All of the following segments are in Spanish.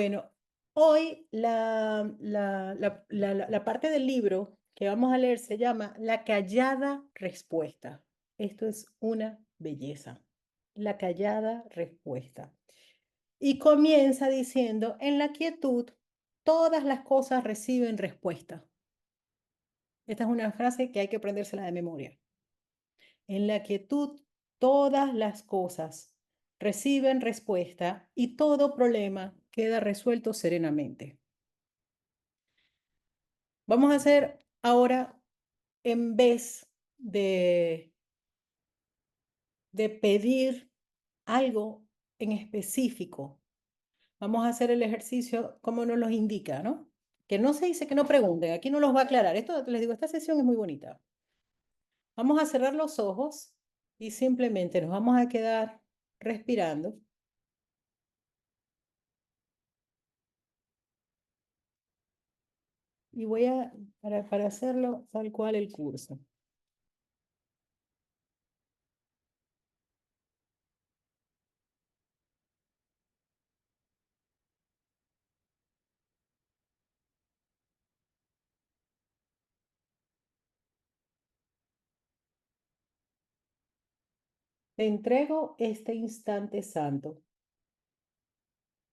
Bueno, hoy la parte del libro que vamos a leer se llama La callada respuesta. Esto es una belleza. La callada respuesta. Y comienza diciendo, en la quietud, todas las cosas reciben respuesta. Esta es una frase que hay que aprendérsela de memoria. En la quietud, todas las cosas reciben respuesta y todo problema queda resuelto serenamente. Vamos a hacer ahora, en vez de pedir algo en específico, vamos a hacer el ejercicio como nos los indica, ¿no? Que no se dice que no pregunten, aquí no los va a aclarar. Esto les digo, esta sesión es muy bonita. Vamos a cerrar los ojos y simplemente nos vamos a quedar respirando. Y voy a, para hacerlo tal cual el curso. Te entrego este instante santo.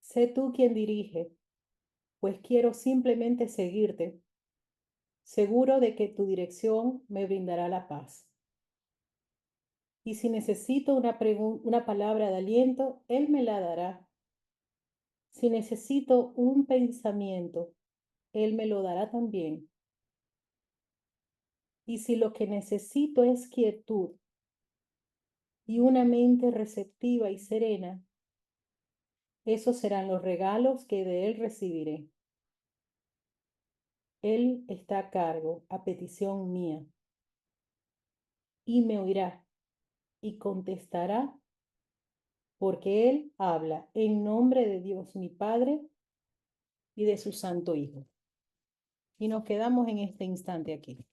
Sé tú quien dirige, pues quiero simplemente seguirte, seguro de que tu dirección me brindará la paz. Y si necesito una palabra de aliento, Él me la dará. Si necesito un pensamiento, Él me lo dará también. Y si lo que necesito es quietud y una mente receptiva y serena, esos serán los regalos que de Él recibiré. Él está a cargo, a petición mía, y me oirá y contestará, porque Él habla en nombre de Dios mi Padre y de su Santo Hijo. Y nos quedamos en este instante aquí.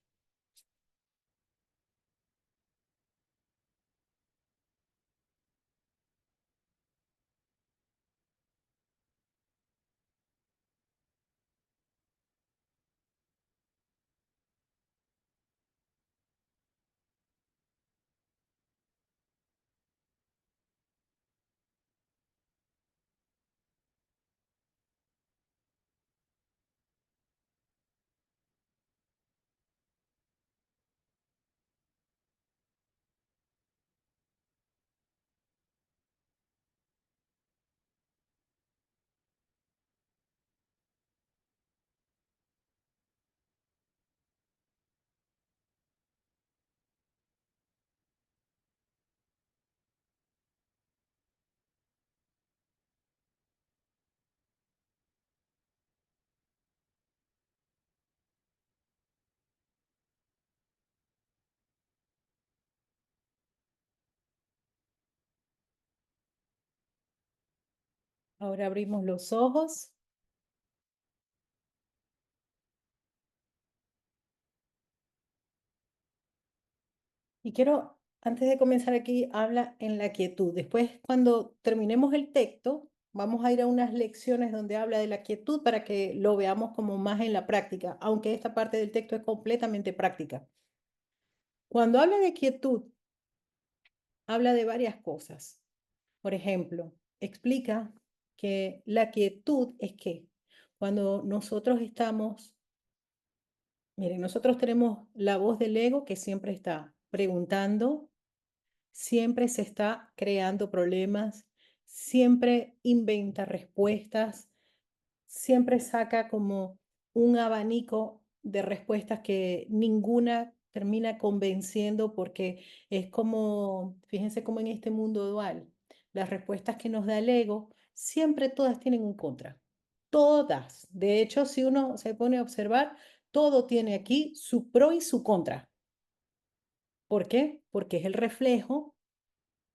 Ahora abrimos los ojos y quiero, antes de comenzar aquí, habla en la quietud. Después, cuando terminemos el texto, vamos a ir a unas lecciones donde habla de la quietud para que lo veamos como más en la práctica, aunque esta parte del texto es completamente práctica. Cuando habla de quietud, habla de varias cosas. Por ejemplo, explica que la quietud es que cuando nosotros estamos, miren, nosotros tenemos la voz del ego que siempre está preguntando, siempre se está creando problemas, siempre inventa respuestas, siempre saca como un abanico de respuestas que ninguna termina convenciendo porque es como, fíjense como en este mundo dual, las respuestas que nos da el ego, siempre todas tienen un contra. Todas. De hecho, si uno se pone a observar, todo tiene aquí su pro y su contra. ¿Por qué? Porque es el reflejo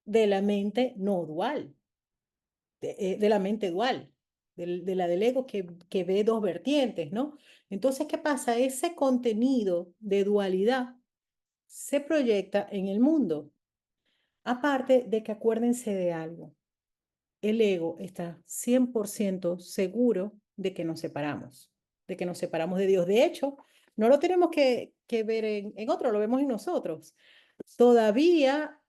de la mente no dual, de la mente dual, de la del ego que ve dos vertientes, ¿no? Entonces, ¿qué pasa? Ese contenido de dualidad se proyecta en el mundo. Aparte de que acuérdense de algo. el ego está 100% seguro de que nos separamos de Dios. De hecho, no lo tenemos que ver en otro, lo vemos en nosotros. Todavía,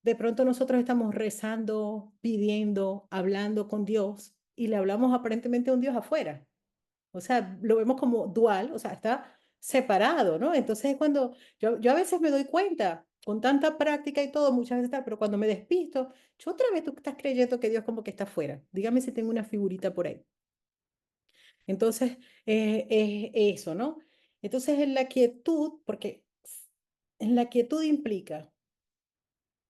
de pronto nosotros estamos rezando, pidiendo, hablando con Dios y le hablamos aparentemente a un Dios afuera. O sea, lo vemos como dual, o sea, está separado, ¿no? Entonces es cuando yo a veces me doy cuenta, con tanta práctica y todo, muchas veces tal, pero cuando me despisto, yo otra vez tú estás creyendo que Dios como que está afuera. Dígame si tengo una figurita por ahí. Entonces, es eso, ¿no? Entonces, en la quietud, porque en la quietud implica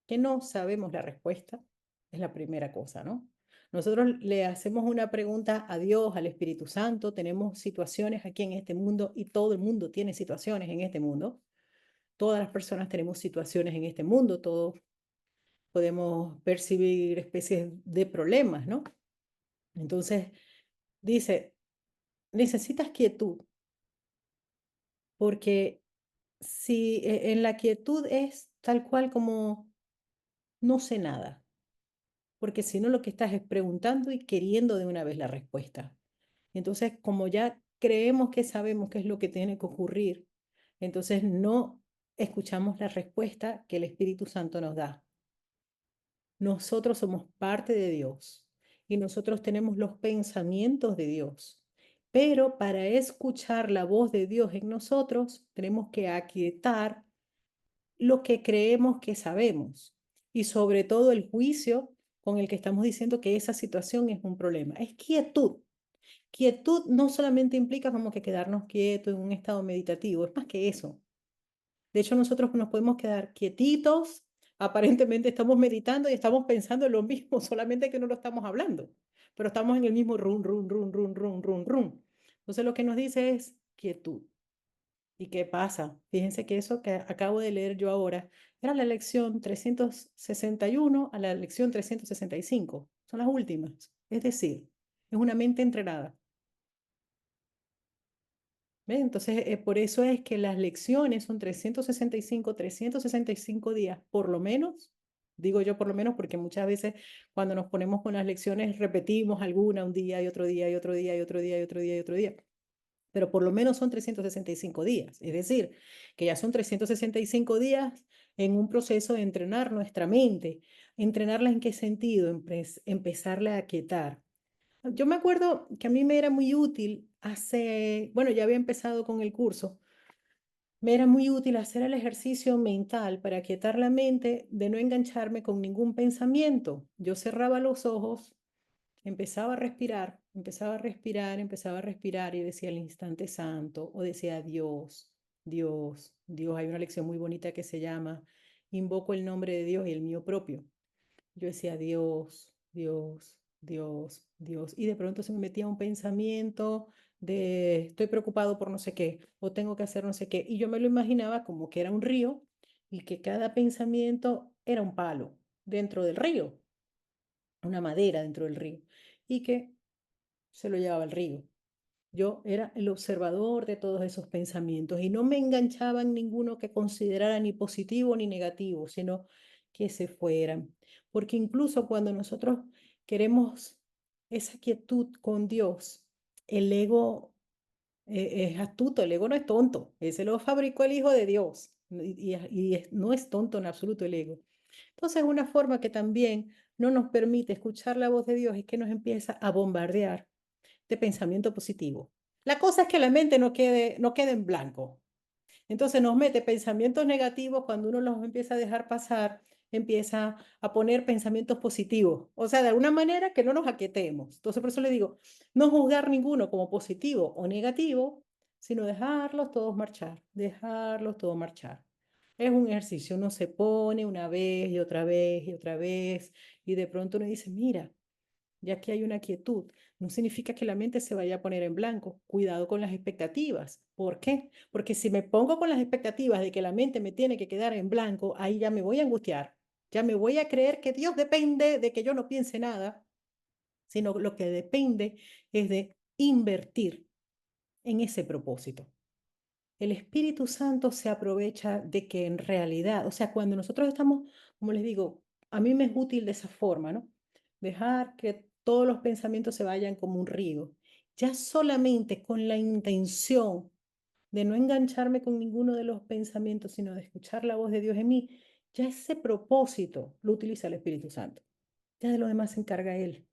que no sabemos la respuesta, es la primera cosa, ¿no? Nosotros le hacemos una pregunta a Dios, al Espíritu Santo, tenemos situaciones aquí en este mundo y todo el mundo tiene situaciones en este mundo. Todas las personas tenemos situaciones en este mundo, todos podemos percibir especies de problemas, ¿no? Entonces, dice, necesitas quietud, porque si en la quietud es tal cual como no sé nada, porque si no lo que estás es preguntando y queriendo de una vez la respuesta. Entonces, como ya creemos que sabemos qué es lo que tiene que ocurrir, entonces no escuchamos la respuesta que el Espíritu Santo nos da. Nosotros somos parte de Dios y nosotros tenemos los pensamientos de Dios. Pero para escuchar la voz de Dios en nosotros, tenemos que aquietar lo que creemos que sabemos y sobre todo el juicio con el que estamos diciendo que esa situación es un problema. Es quietud. Quietud no solamente implica como que quedarnos quietos en un estado meditativo, es más que eso. De hecho, nosotros nos podemos quedar quietitos, aparentemente estamos meditando y estamos pensando en lo mismo, solamente que no lo estamos hablando, pero estamos en el mismo run, run, run, run, run, run, run. Entonces lo que nos dice es quietud. ¿Y qué pasa? Fíjense que eso que acabo de leer yo ahora era la lección 361 a la lección 365. Son las últimas. Es decir, es una mente entrenada. ¿Ves? Entonces, por eso es que las lecciones son 365 días, por lo menos. Digo yo por lo menos porque muchas veces cuando nos ponemos con las lecciones repetimos alguna un día y otro día y otro día y otro día y otro día y otro día. Pero por lo menos son 365 días. Es decir, que ya son 365 días en un proceso de entrenar nuestra mente. ¿Entrenarla en qué sentido? Empezarla a aquietar. Yo me acuerdo que a mí me era muy útil bueno, ya había empezado con el curso, me era muy útil hacer el ejercicio mental para aquietar la mente de no engancharme con ningún pensamiento. Yo cerraba los ojos, empezaba a respirar, empezaba a respirar, empezaba a respirar y decía el instante santo o decía Dios, Dios, Dios. Hay una lección muy bonita que se llama Invoco el nombre de Dios y el mío propio. Yo decía Dios, Dios, Dios, Dios. Y de pronto se me metía un pensamiento de estoy preocupado por no sé qué o tengo que hacer no sé qué. Y yo me lo imaginaba como que era un río y que cada pensamiento era un palo dentro del río, una madera dentro del río y que se lo llevaba el río. Yo era el observador de todos esos pensamientos y no me enganchaba en ninguno que considerara ni positivo ni negativo, sino que se fueran. Porque incluso cuando nosotros queremos esa quietud con Dios, el ego es astuto, el ego no es tonto, ese lo fabricó el Hijo de Dios no es tonto en absoluto el ego. Entonces, una forma que también no nos permite escuchar la voz de Dios es que nos empieza a bombardear de pensamiento positivo. La cosa es que la mente no quede en blanco. Entonces nos mete pensamientos negativos cuando uno los empieza a dejar pasar, empieza a poner pensamientos positivos. O sea, de alguna manera que no nos aquietemos. Entonces por eso le digo, no juzgar ninguno como positivo o negativo, sino dejarlos todos marchar. Es un ejercicio, uno se pone una vez y otra vez y otra vez y de pronto uno dice, mira, ya que hay una quietud. No significa que la mente se vaya a poner en blanco. Cuidado con las expectativas. ¿Por qué? Porque si me pongo con las expectativas de que la mente me tiene que quedar en blanco, ahí ya me voy a angustiar. Ya me voy a creer que Dios depende de que yo no piense nada, sino lo que depende es de invertir en ese propósito. El Espíritu Santo se aprovecha de que en realidad, o sea, cuando nosotros estamos, como les digo, a mí me es útil de esa forma, ¿no? dejar que todos los pensamientos se vayan como un río. Ya solamente con la intención de no engancharme con ninguno de los pensamientos, sino de escuchar la voz de Dios en mí, ya ese propósito lo utiliza el Espíritu Santo. Ya de lo demás se encarga Él.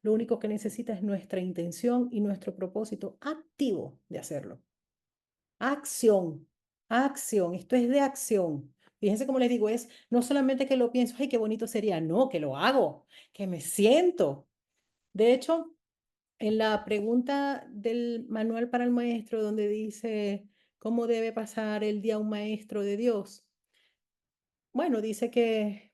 Lo único que necesita es nuestra intención y nuestro propósito activo de hacerlo. Acción, acción, esto es de acción. Fíjense cómo les digo, es no solamente que lo pienso, ay, qué bonito sería, no, que lo hago, que me siento. De hecho, en la pregunta del manual para el maestro, donde dice cómo debe pasar el día un maestro de Dios, bueno, dice que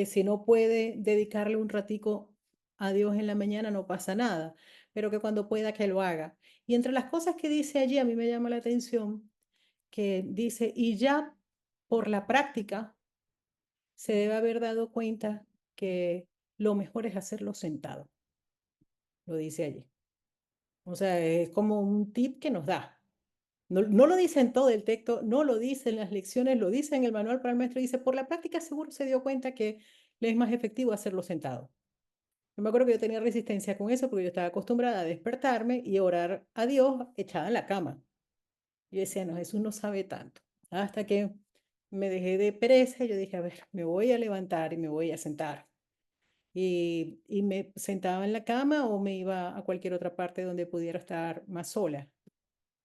si no puede dedicarle un ratico a Dios en la mañana, no pasa nada, pero que cuando pueda que lo haga. Y entre las cosas que dice allí, a mí me llama la atención que dice, y ya por la práctica se debe haber dado cuenta que lo mejor es hacerlo sentado, lo dice allí. O sea, es como un tip que nos da. No, no lo dice en todo el texto, no lo dice en las lecciones, lo dice en el manual para el maestro. Dice, por la práctica seguro se dio cuenta que le es más efectivo hacerlo sentado. Yo me acuerdo que yo tenía resistencia con eso porque yo estaba acostumbrada a despertarme y orar a Dios echada en la cama. Yo decía, no, Jesús no sabe tanto. Hasta que me dejé de pereza, yo dije, a ver, me voy a levantar y me voy a sentar. Y me sentaba en la cama o me iba a cualquier otra parte donde pudiera estar más sola.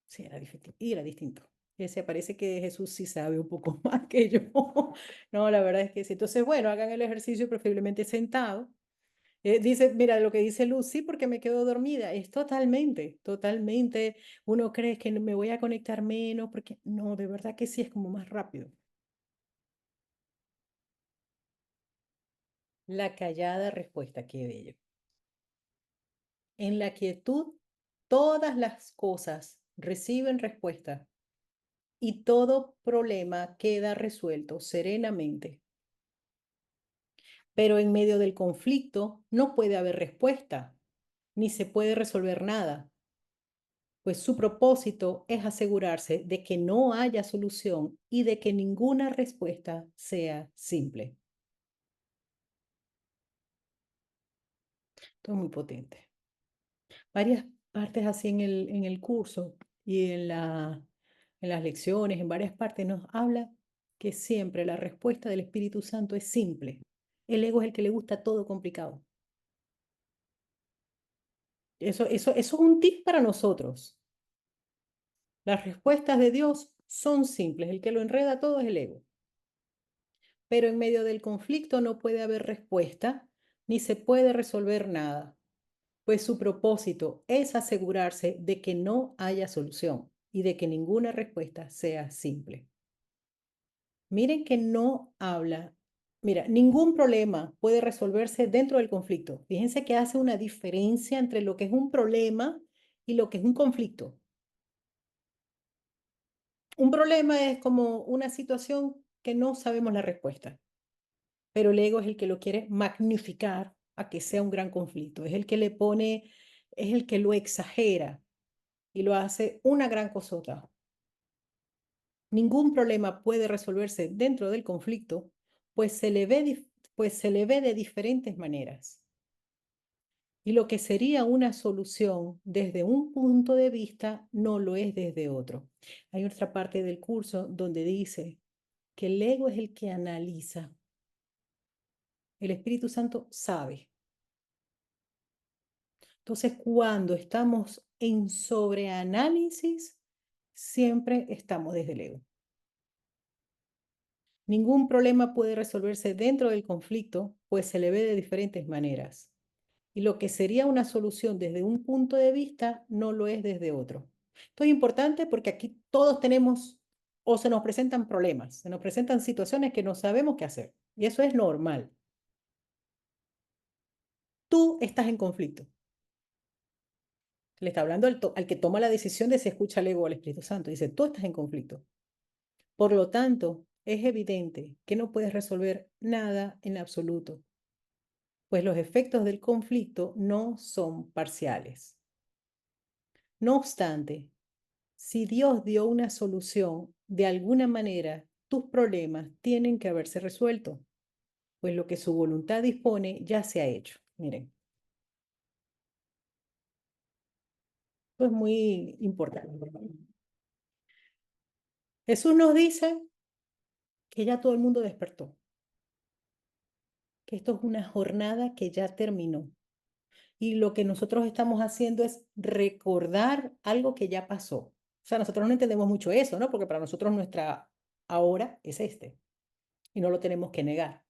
Sí, era difícil, y era distinto. Y decía, parece que Jesús sí sabe un poco más que yo. No, la verdad es que sí. Entonces, bueno, hagan el ejercicio preferiblemente sentado. Dice, mira lo que dice Luz, sí, porque me quedo dormida. Es totalmente, totalmente. Uno cree que me voy a conectar menos, porque no, de verdad que sí, es como más rápido. La callada respuesta, qué bello. En la quietud, todas las cosas reciben respuesta y todo problema queda resuelto serenamente. Pero en medio del conflicto no puede haber respuesta, ni se puede resolver nada, pues su propósito es asegurarse de que no haya solución y de que ninguna respuesta sea simple. Esto es muy potente. Varias partes así en el curso y en las lecciones, en varias partes nos habla que siempre la respuesta del Espíritu Santo es simple. El ego es el que le gusta todo complicado. Eso es un tip para nosotros. Las respuestas de Dios son simples. El que lo enreda todo es el ego. Pero en medio del conflicto no puede haber respuesta ni se puede resolver nada, pues su propósito es asegurarse de que no haya solución y de que ninguna respuesta sea simple. Miren que no habla. Mira, ningún problema puede resolverse dentro del conflicto. Fíjense que hace una diferencia entre lo que es un problema y lo que es un conflicto. Un problema es como una situación que no sabemos la respuesta, pero el ego es el que lo quiere magnificar a que sea un gran conflicto, es el que le pone, es el que lo exagera y lo hace una gran cosota. Ningún problema puede resolverse dentro del conflicto, pues pues se le ve de diferentes maneras. Y lo que sería una solución desde un punto de vista no lo es desde otro. Hay otra parte del curso donde dice que el ego es el que analiza. El Espíritu Santo sabe. Entonces, cuando estamos en sobreanálisis, siempre estamos desde el ego. Ningún problema puede resolverse dentro del conflicto, pues se le ve de diferentes maneras. Y lo que sería una solución desde un punto de vista no lo es desde otro. Esto es importante porque aquí todos tenemos o se nos presentan problemas, se nos presentan situaciones que no sabemos qué hacer. Y eso es normal. Tú estás en conflicto. Le está hablando al que toma la decisión de si escucha al ego o al Espíritu Santo. Dice, tú estás en conflicto. Por lo tanto, es evidente que no puedes resolver nada en absoluto, pues los efectos del conflicto no son parciales. No obstante, si Dios dio una solución, de alguna manera tus problemas tienen que haberse resuelto, pues lo que su voluntad dispone ya se ha hecho. Miren, esto es muy importante. Jesús nos dice que ya todo el mundo despertó, que esto es una jornada que ya terminó. Y lo que nosotros estamos haciendo es recordar algo que ya pasó. O sea, nosotros no entendemos mucho eso, ¿no? Porque para nosotros nuestra ahora es este y no lo tenemos que negar.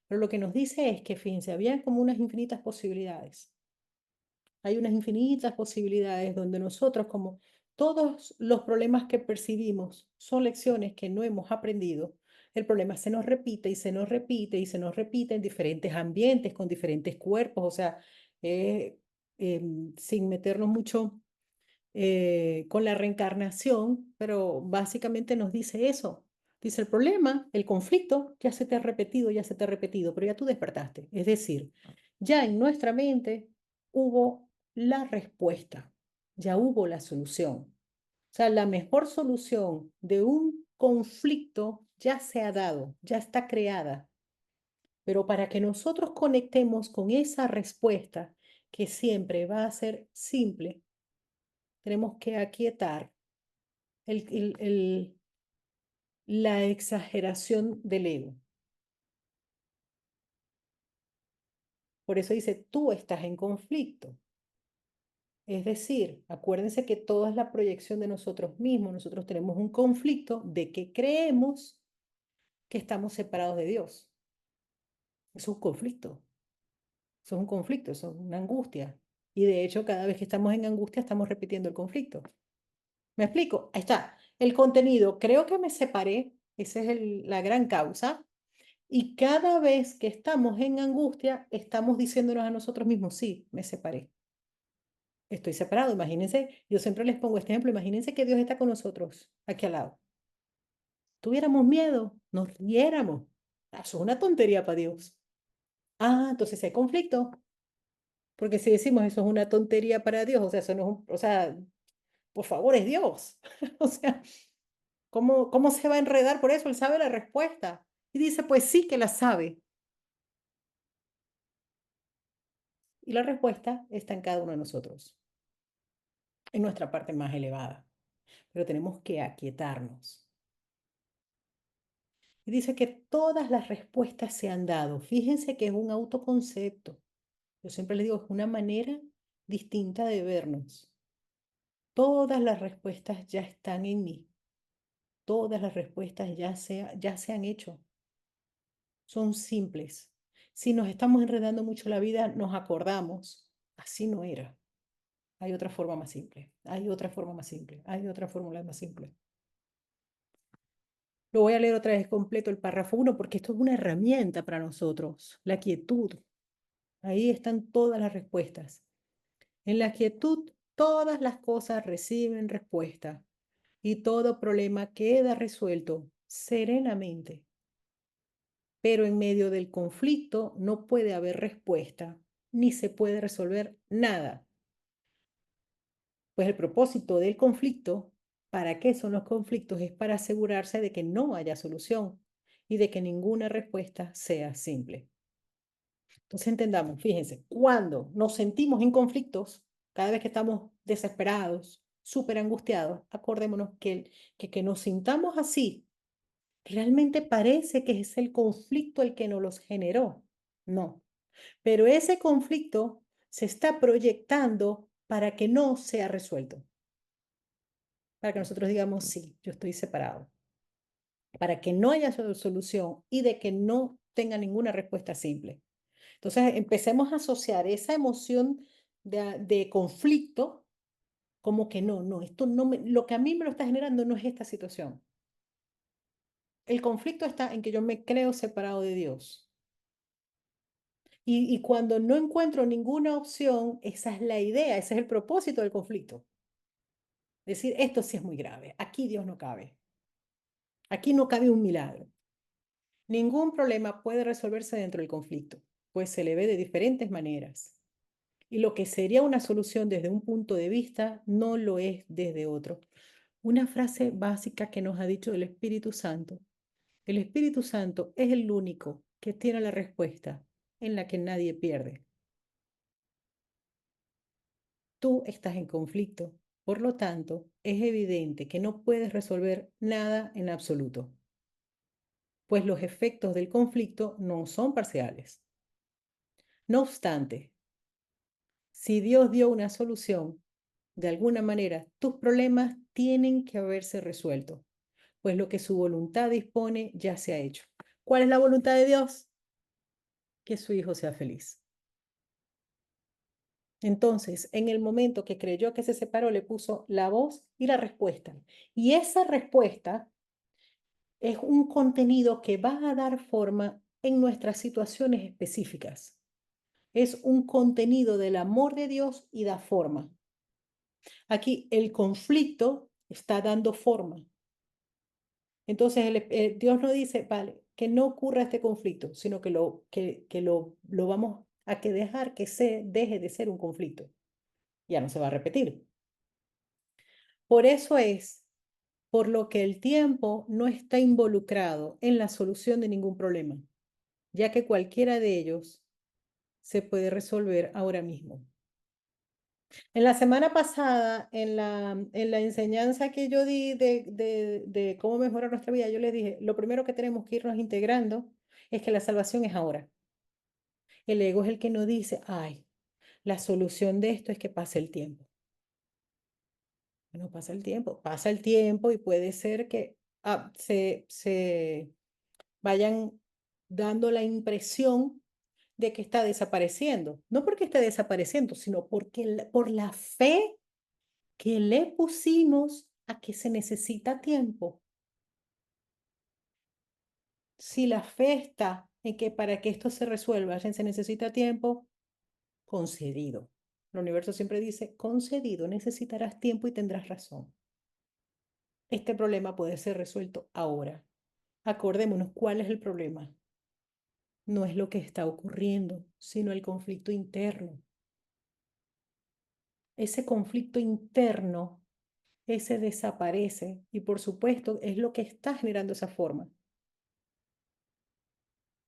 Pero lo que nos dice es que, fíjense, había como unas infinitas posibilidades. Hay unas infinitas posibilidades donde nosotros, como todos los problemas que percibimos son lecciones que no hemos aprendido, el problema se nos repite y se nos repite y se nos repite en diferentes ambientes, con diferentes cuerpos, o sea, sin meternos mucho con la reencarnación, pero básicamente nos dice eso. Dice el problema, el conflicto, ya se te ha repetido, ya se te ha repetido, pero ya tú despertaste. Es decir, ya en nuestra mente hubo la respuesta, ya hubo la solución. O sea, la mejor solución de un conflicto ya se ha dado, ya está creada. Pero para que nosotros conectemos con esa respuesta, que siempre va a ser simple, tenemos que aquietar el, la exageración del ego. Por eso dice, tú estás en conflicto. Es decir, acuérdense que todo es la proyección de nosotros mismos. Nosotros tenemos un conflicto de que creemos que estamos separados de Dios. Es un conflicto. Eso es un conflicto, eso es una angustia. Y de hecho, cada vez que estamos en angustia, estamos repitiendo el conflicto. ¿Me explico? Ahí está. El contenido, creo que me separé. Esa es la gran causa. Y cada vez que estamos en angustia, estamos diciéndonos a nosotros mismos, sí, me separé, estoy separado. Imagínense, yo siempre les pongo este ejemplo, imagínense que Dios está con nosotros, aquí al lado. Tuviéramos miedo, nos riéramos. Eso es una tontería para Dios. Ah, entonces hay conflicto, porque si decimos eso es una tontería para Dios, o sea, eso no es o sea, por favor, es Dios. O sea, ¿cómo se va a enredar por eso? Él sabe la respuesta. Y dice, pues sí que la sabe. Y la respuesta está en cada uno de nosotros, en nuestra parte más elevada. Pero tenemos que aquietarnos. Y dice que todas las respuestas se han dado. Fíjense que es un autoconcepto. Yo siempre les digo, es una manera distinta de vernos. Todas las respuestas ya están en mí. Todas las respuestas ya se han hecho. Son simples. Si nos estamos enredando mucho la vida, nos acordamos. Así no era. Hay otra forma más simple. Hay otra forma más simple. Hay otra fórmula más simple. Lo voy a leer otra vez completo el párrafo uno porque esto es una herramienta para nosotros, la quietud. Ahí están todas las respuestas. En la quietud, todas las cosas reciben respuesta y todo problema queda resuelto serenamente. Pero en medio del conflicto no puede haber respuesta ni se puede resolver nada. Pues el propósito del conflicto, ¿para qué son los conflictos? Es para asegurarse de que no haya solución y de que ninguna respuesta sea simple. Entonces entendamos, fíjense, cuando nos sentimos en conflictos, cada vez que estamos desesperados, súper angustiados, acordémonos que nos sintamos así, realmente parece que es el conflicto el que nos los generó. No, pero ese conflicto se está proyectando para que no sea resuelto, para que nosotros digamos, sí, yo estoy separado, para que no haya solución y de que no tenga ninguna respuesta simple. Entonces, empecemos a asociar esa emoción de conflicto como que no, esto no lo que a mí me lo está generando no es esta situación. El conflicto está en que yo me creo separado de Dios. Y cuando no encuentro ninguna opción, esa es la idea, ese es el propósito del conflicto. Decir, esto sí es muy grave, aquí Dios no cabe, aquí no cabe un milagro. Ningún problema puede resolverse dentro del conflicto, pues se le ve de diferentes maneras. Y lo que sería una solución desde un punto de vista no lo es desde otro. Una frase básica que nos ha dicho el Espíritu Santo. El Espíritu Santo es el único que tiene la respuesta en la que nadie pierde. tú estás en conflicto. Por lo tanto, es evidente que no puedes resolver nada en absoluto, pues los efectos del conflicto no son parciales. No obstante, si Dios dio una solución, de alguna manera tus problemas tienen que haberse resuelto, pues lo que su voluntad dispone ya se ha hecho. ¿Cuál es la voluntad de Dios? Que su hijo sea feliz. Entonces, en el momento que creyó que se separó, le puso la voz y la respuesta. Y esa respuesta es un contenido que va a dar forma en nuestras situaciones específicas. Es un contenido del amor de Dios y da forma. Aquí el conflicto está dando forma. Entonces Dios no dice, vale, que no ocurra este conflicto, sino que lo vamos a que dejar que se deje de ser un conflicto. Ya no se va a repetir. Por eso es por lo que el tiempo no está involucrado en la solución de ningún problema, ya que cualquiera de ellos se puede resolver ahora mismo. En la semana pasada, en la enseñanza que yo di de cómo mejorar nuestra vida, yo les dije, lo primero que tenemos que irnos integrando es que la salvación es ahora. El ego es el que nos dice, ay, la solución de esto es que pase el tiempo. No pasa el tiempo y puede ser que se vayan dando la impresión de que está desapareciendo. No porque esté desapareciendo, sino porque por la fe que le pusimos a que se necesita tiempo. Si la fe está en que para que esto se resuelva se necesita tiempo, concedido. El universo siempre dice, concedido, necesitarás tiempo y tendrás razón. Este problema puede ser resuelto ahora. Acordémonos cuál es el problema. No es lo que está ocurriendo, sino el conflicto interno. Ese conflicto interno, ese desaparece y por supuesto es lo que está generando esa forma.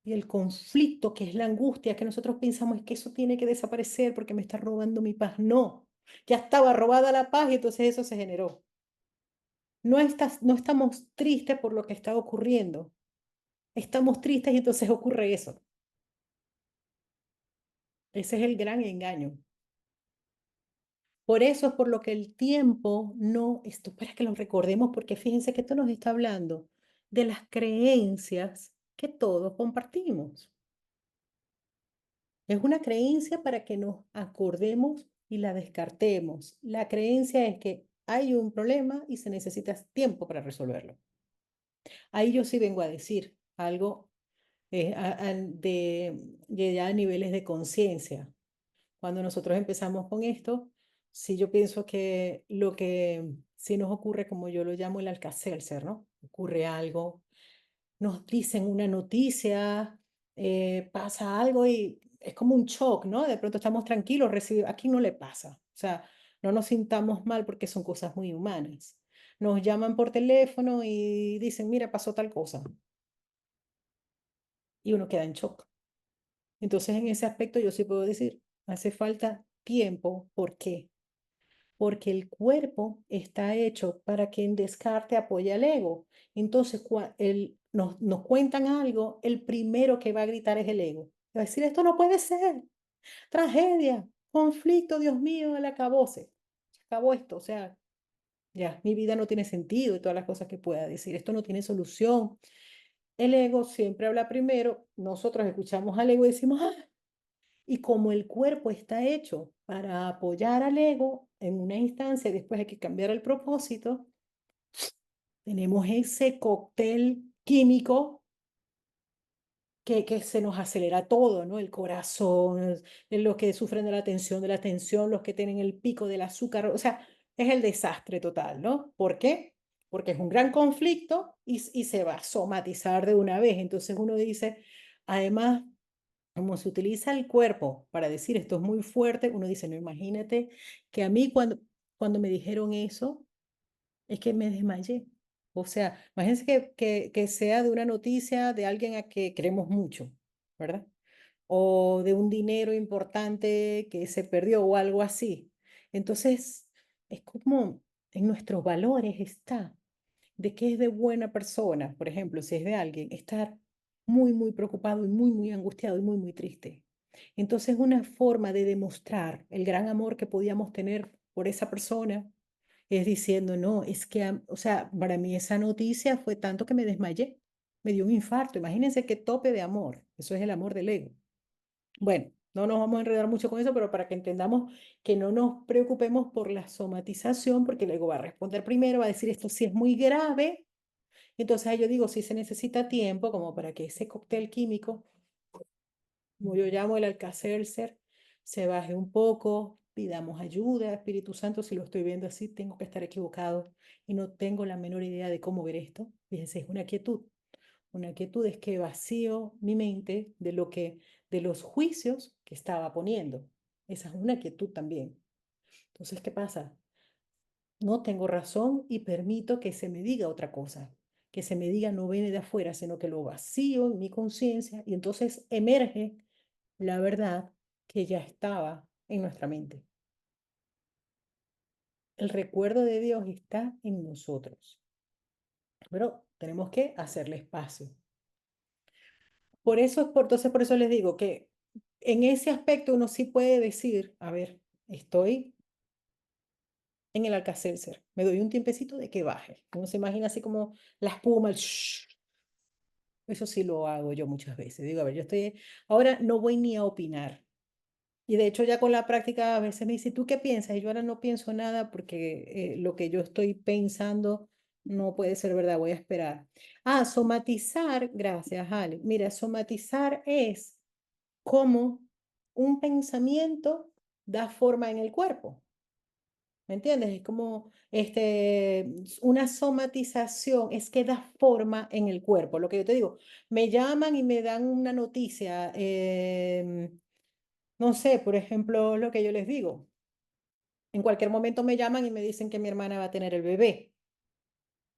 Y el conflicto, que es la angustia, que nosotros pensamos es que eso tiene que desaparecer porque me está robando mi paz. No, ya estaba robada la paz y entonces eso se generó. No estamos tristes por lo que está ocurriendo. Estamos tristes y entonces ocurre eso. Ese es el gran engaño. Por eso es por lo que el tiempo no, esto para que lo recordemos, porque fíjense que esto nos está hablando de las creencias que todos compartimos. Es una creencia para que nos acordemos y la descartemos. La creencia es que hay un problema y se necesita tiempo para resolverlo. Ahí yo sí vengo a decir algo de ya niveles de conciencia. Cuando nosotros empezamos con esto, sí yo pienso que lo que sí nos ocurre, como yo lo llamo el Alka-Seltzer, ¿no? Ocurre algo, nos dicen una noticia, pasa algo y es como un shock, ¿no? De pronto estamos tranquilos, aquí no le pasa. O sea, no nos sintamos mal porque son cosas muy humanas. Nos llaman por teléfono y dicen, mira, pasó tal cosa. Y uno queda en shock. Entonces, en ese aspecto yo sí puedo decir, hace falta tiempo. ¿Por qué? Porque el cuerpo está hecho para que en descarte apoye al ego. Entonces, nos cuentan algo, el primero que va a gritar es el ego. Va a decir, esto no puede ser, tragedia, conflicto, Dios mío, el acabose. Se acabó esto, o sea, ya, mi vida no tiene sentido y todas las cosas que pueda decir, esto no tiene solución. El ego siempre habla primero, nosotros escuchamos al ego y decimos, ah, y como el cuerpo está hecho para apoyar al ego en una instancia y después hay que cambiar el propósito, tenemos ese cóctel químico que se nos acelera todo, ¿no? El corazón, los que sufren de la tensión, los que tienen el pico del azúcar, o sea, es el desastre total, ¿no? ¿Por qué? Porque es un gran conflicto y se va a somatizar de una vez. Entonces uno dice, además, como se utiliza el cuerpo para decir esto es muy fuerte, uno dice, no, imagínate que a mí cuando me dijeron eso, es que me desmayé. O sea, imagínense que sea de una noticia de alguien a que queremos mucho, ¿verdad? O de un dinero importante que se perdió o algo así. Entonces, es como en nuestros valores está de que es de buena persona, por ejemplo, si es de alguien, estar muy, muy preocupado y muy, muy angustiado y muy, muy triste. Entonces, una forma de demostrar el gran amor que podíamos tener por esa persona es diciendo, no, es que, o sea, para mí esa noticia fue tanto que me desmayé, me dio un infarto. Imagínense qué tope de amor. Eso es el amor del ego. Bueno, no nos vamos a enredar mucho con eso, pero para que entendamos que no nos preocupemos por la somatización, porque el ego va a responder primero, va a decir esto sí es muy grave. Entonces ahí yo digo, sí se necesita tiempo como para que ese cóctel químico, como yo llamo el Alka-Seltzer, se baje un poco, pidamos ayuda, Espíritu Santo, si lo estoy viendo así, tengo que estar equivocado y no tengo la menor idea de cómo ver esto. Fíjense, es una quietud. Una quietud es que vacío mi mente de lo que, de los juicios que estaba poniendo. Esa es una quietud también. Entonces, ¿qué pasa? No tengo razón y permito que se me diga otra cosa, que se me diga no viene de afuera, sino que lo vacío en mi conciencia y entonces emerge la verdad que ya estaba en nuestra mente. El recuerdo de Dios está en nosotros, pero tenemos que hacerle espacio. Por eso, entonces por eso les digo que en ese aspecto uno sí puede decir, a ver, estoy en el Alka-Seltzer, me doy un tiempecito de que baje. Uno se imagina así como la espuma, el shhh. Eso sí lo hago yo muchas veces. Digo, a ver, yo estoy, ahora no voy ni a opinar. Y de hecho ya con la práctica a veces me dice, ¿tú qué piensas? Y yo ahora no pienso nada porque lo que yo estoy pensando no puede ser verdad, voy a esperar. Ah, somatizar, gracias, Ale. Mira, somatizar es cómo un pensamiento da forma en el cuerpo. ¿Me entiendes? Es como una somatización, es que da forma en el cuerpo. Lo que yo te digo, me llaman y me dan una noticia, no sé, por ejemplo, lo que yo les digo. En cualquier momento me llaman y me dicen que mi hermana va a tener el bebé.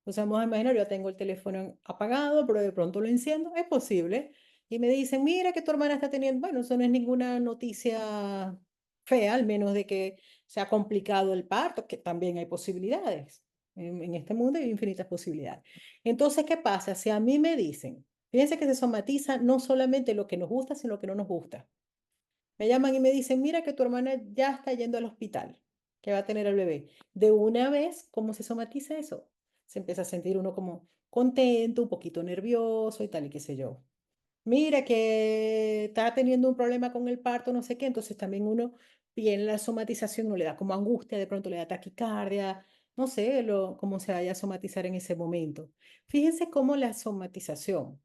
O sea, vamos a imaginar, yo tengo el teléfono apagado, pero de pronto lo enciendo, es posible. Y me dicen, mira que tu hermana está teniendo, bueno, eso no es ninguna noticia fea, al menos de que se ha complicado el parto, que también hay posibilidades. En este mundo hay infinitas posibilidades. Entonces, ¿qué pasa? Si a mí me dicen, fíjense que se somatiza no solamente lo que nos gusta, sino lo que no nos gusta. Me llaman y me dicen, mira que tu hermana ya está yendo al hospital, que va a tener el bebé. De una vez, ¿cómo se somatiza eso? Se empieza a sentir uno como contento, un poquito nervioso y tal y qué sé yo. Mira que está teniendo un problema con el parto, no sé qué, entonces también uno viene la somatización, no le da como angustia, de pronto le da taquicardia, no sé cómo se vaya a somatizar en ese momento. Fíjense cómo la somatización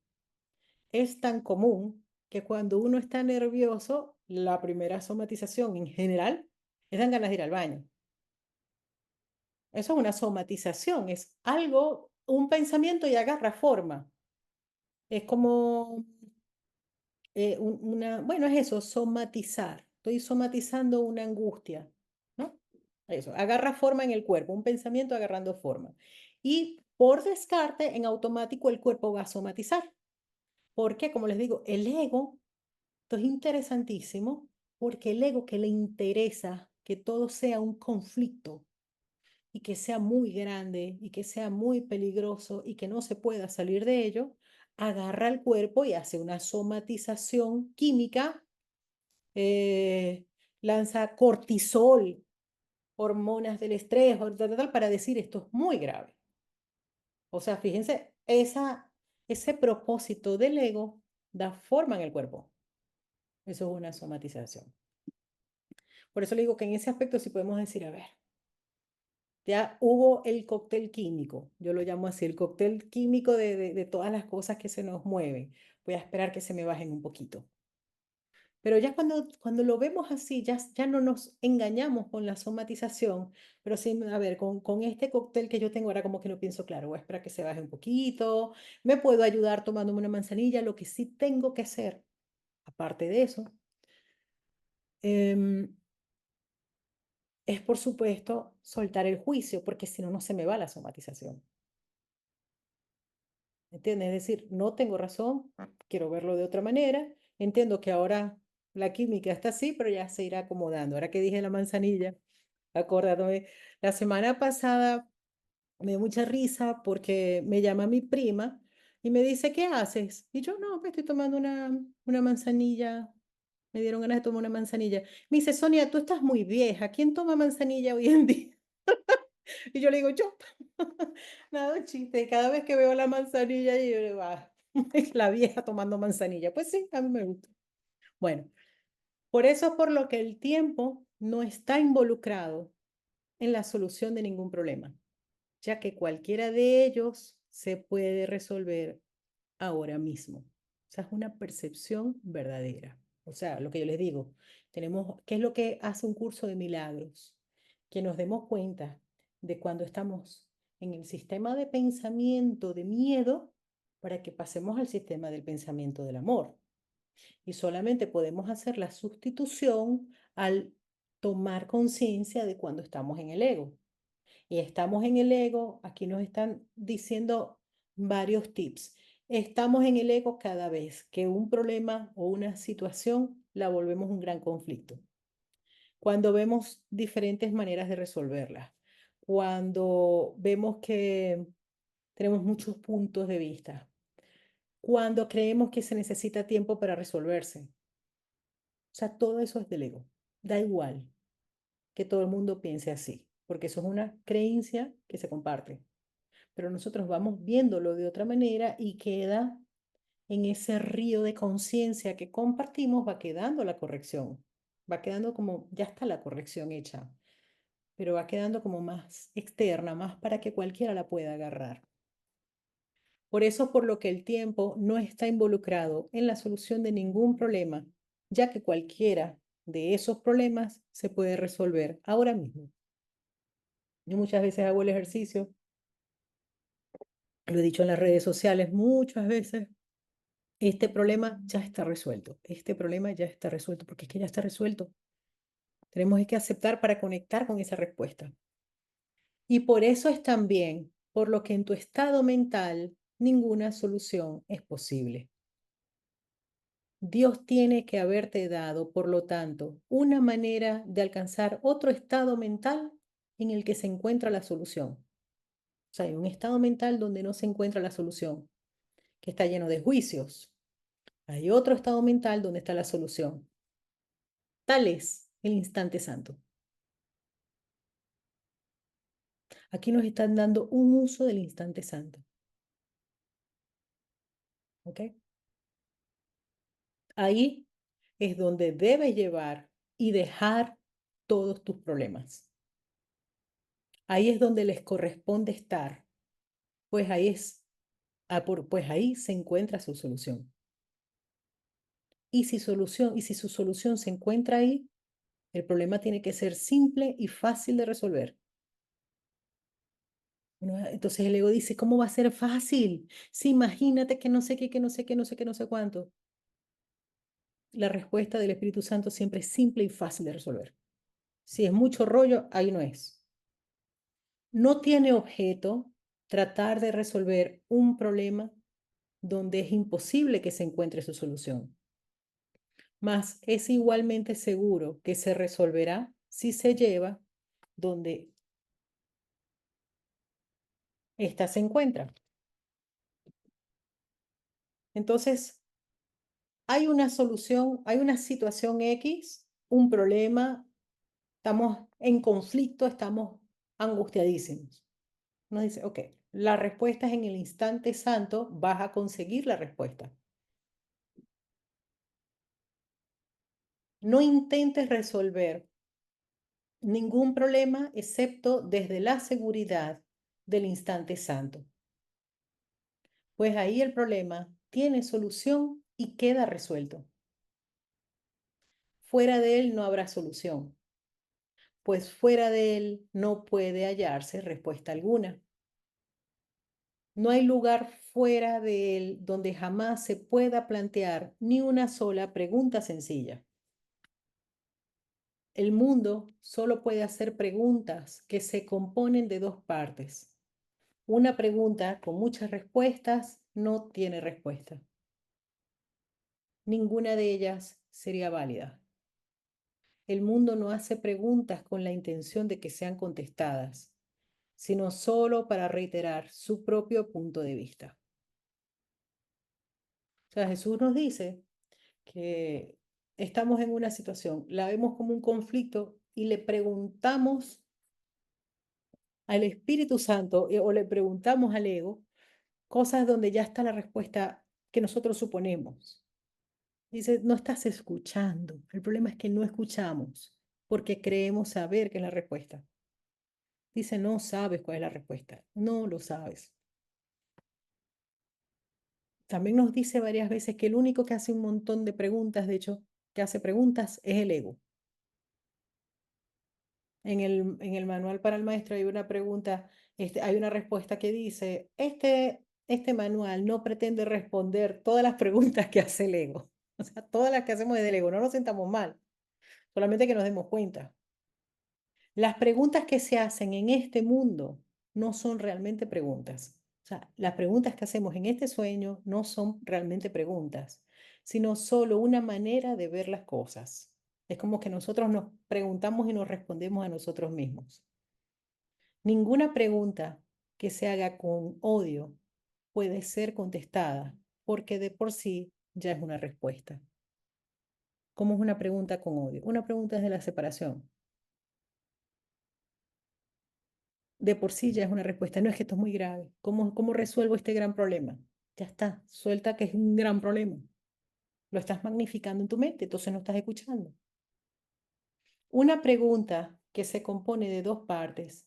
es tan común que cuando uno está nervioso, la primera somatización en general es dan ganas de ir al baño. Eso es una somatización, es algo, un pensamiento y agarra forma. Es como bueno, es eso, somatizar. Estoy somatizando una angustia, ¿no? Eso, agarra forma en el cuerpo, un pensamiento agarrando forma. Y por descarte, en automático el cuerpo va a somatizar. Porque, como les digo, el ego. Esto es interesantísimo porque el ego que le interesa que todo sea un conflicto y que sea muy grande y que sea muy peligroso y que no se pueda salir de ello, agarra el cuerpo y hace una somatización química, eh, lanza cortisol, hormonas del estrés, para decir esto es muy grave. O sea, fíjense, ese propósito del ego da forma en el cuerpo. Eso es una somatización. Por eso le digo que en ese aspecto sí podemos decir, a ver, ya hubo el cóctel químico, yo lo llamo así, el cóctel químico de todas las cosas que se nos mueven. Voy a esperar que se me bajen un poquito. Pero ya cuando lo vemos así, ya no nos engañamos con la somatización, pero sí, a ver, con este cóctel que yo tengo ahora como que no pienso, claro, voy a esperar que se baje un poquito, me puedo ayudar tomándome una manzanilla, lo que sí tengo que hacer, aparte de eso, em, es, por supuesto, soltar el juicio, porque si no, no se me va la somatización. ¿Entiendes? Es decir, no tengo razón, quiero verlo de otra manera. Entiendo que ahora la química está así, pero ya se irá acomodando. Ahora que dije la manzanilla, acordándome. La semana pasada me dio mucha risa porque me llama mi prima y me dice: "¿Qué haces?". Y yo: "No, me estoy tomando una manzanilla". Me dieron ganas de tomar una manzanilla. Me dice: "Sonia, tú estás muy vieja. ¿Quién toma manzanilla hoy en día?". Y yo le digo: "Yo". Nada, un chiste. Cada vez que veo la manzanilla, yo digo: "Ah, la vieja tomando manzanilla". Pues sí, a mí me gusta. Bueno, por eso es por lo que el tiempo no está involucrado en la solución de ningún problema, ya que cualquiera de ellos se puede resolver ahora mismo. O sea, es una percepción verdadera. O sea, lo que yo les digo, ¿qué es lo que hace un curso de milagros? Que nos demos cuenta de cuando estamos en el sistema de pensamiento de miedo para que pasemos al sistema del pensamiento del amor. Y solamente podemos hacer la sustitución al tomar conciencia de cuando estamos en el ego. Y estamos en el ego, aquí nos están diciendo varios tips. Estamos en el ego cada vez que un problema o una situación la volvemos un gran conflicto. Cuando vemos diferentes maneras de resolverla. Cuando vemos que tenemos muchos puntos de vista. Cuando creemos que se necesita tiempo para resolverse. O sea, todo eso es del ego. Da igual que todo el mundo piense así, porque eso es una creencia que se comparte. Pero nosotros vamos viéndolo de otra manera y queda en ese río de conciencia que compartimos, va quedando la corrección, va quedando como, ya está la corrección hecha, pero va quedando como más externa, más para que cualquiera la pueda agarrar. Por eso, por lo que el tiempo no está involucrado en la solución de ningún problema, ya que cualquiera de esos problemas se puede resolver ahora mismo. Yo muchas veces hago el ejercicio, lo he dicho en las redes sociales muchas veces. Este problema ya está resuelto. Este problema ya está resuelto, porque es que ya está resuelto. Tenemos que aceptar para conectar con esa respuesta. Y por eso es también por lo que en tu estado mental ninguna solución es posible. Dios tiene que haberte dado, por lo tanto, una manera de alcanzar otro estado mental en el que se encuentra la solución. O sea, hay un estado mental donde no se encuentra la solución, que está lleno de juicios. Hay otro estado mental donde está la solución. Tal es el instante santo. Aquí nos están dando un uso del instante santo. ¿Ok? Ahí es donde debes llevar y dejar todos tus problemas. Ahí es donde les corresponde estar, pues ahí pues ahí se encuentra su solución. Y si su solución se encuentra ahí, el problema tiene que ser simple y fácil de resolver. Entonces el ego dice: "¿Cómo va a ser fácil? Sí, imagínate que no sé qué, que no sé qué, no sé qué, no sé cuánto". La respuesta del Espíritu Santo siempre es simple y fácil de resolver. Si es mucho rollo, ahí no es. No tiene objeto tratar de resolver un problema donde es imposible que se encuentre su solución, mas es igualmente seguro que se resolverá si se lleva donde ésta se encuentra. Entonces, hay una solución, hay una situación X, un problema, estamos en conflicto, estamos angustiadísimos. Nos dice: "Ok, la respuesta es en el instante santo, vas a conseguir la respuesta. No intentes resolver ningún problema excepto desde la seguridad del instante santo, pues ahí el problema tiene solución y queda resuelto. Fuera de él no habrá solución, pues fuera de él no puede hallarse respuesta alguna. No hay lugar fuera de él donde jamás se pueda plantear ni una sola pregunta sencilla. El mundo solo puede hacer preguntas que se componen de dos partes. Una pregunta con muchas respuestas no tiene respuesta. Ninguna de ellas sería válida. El mundo no hace preguntas con la intención de que sean contestadas, sino solo para reiterar su propio punto de vista. O sea, Jesús nos dice que estamos en una situación, la vemos como un conflicto y le preguntamos al Espíritu Santo o le preguntamos al ego cosas donde ya está la respuesta que nosotros suponemos. Dice, no estás escuchando. El problema es que no escuchamos porque creemos saber qué es la respuesta. Dice, no sabes cuál es la respuesta. No lo sabes. También nos dice varias veces que el único que hace un montón de preguntas, de hecho, que hace preguntas es el ego. En el manual para el maestro hay una pregunta, hay una respuesta que dice, este manual no pretende responder todas las preguntas que hace el ego. O sea, todas las que hacemos desde el ego, no nos sentamos mal, solamente que nos demos cuenta. Las preguntas que se hacen en este mundo no son realmente preguntas. O sea, las preguntas que hacemos en este sueño no son realmente preguntas, sino solo una manera de ver las cosas. Es como que nosotros nos preguntamos y nos respondemos a nosotros mismos. Ninguna pregunta que se haga con odio puede ser contestada porque de por sí ya es una respuesta. ¿Cómo es una pregunta con odio? Una pregunta es de la separación. De por sí ya es una respuesta. No es que esto es muy grave. ¿Cómo resuelvo este gran problema? Ya está, suelta que es un gran problema. Lo estás magnificando en tu mente, entonces no estás escuchando. Una pregunta que se compone de dos partes,